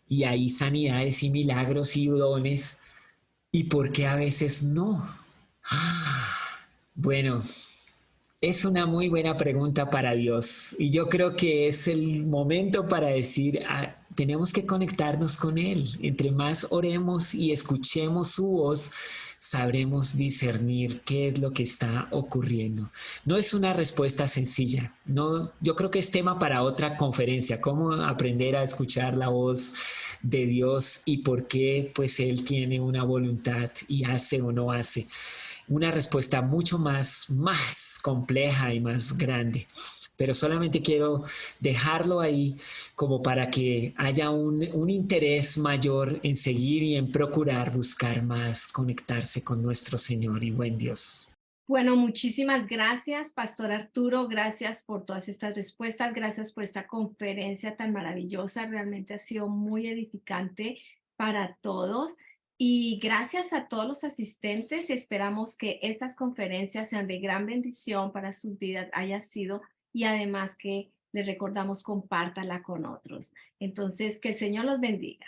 y hay sanidades y milagros y dones? ¿Y por qué a veces no? Bueno, es una muy buena pregunta para Dios y yo creo que es el momento para decir, tenemos que conectarnos con Él. Entre más oremos y escuchemos su voz, sabremos discernir qué es lo que está ocurriendo. No es una respuesta sencilla. No, yo creo que es tema para otra conferencia, cómo aprender a escuchar la voz de Dios y por qué pues Él tiene una voluntad y hace o no hace. Una respuesta mucho más compleja y más grande. Pero solamente quiero dejarlo ahí como para que haya un interés mayor en seguir y en procurar buscar más conectarse con nuestro Señor y buen Dios. Bueno, muchísimas gracias, Pastor Arturo. Gracias por todas estas respuestas. Gracias por esta conferencia tan maravillosa. Realmente ha sido muy edificante para todos. Y gracias a todos los asistentes. Esperamos que estas conferencias sean de gran bendición para sus vidas, haya sido, y además que les recordamos, compártala con otros. Entonces, que el Señor los bendiga.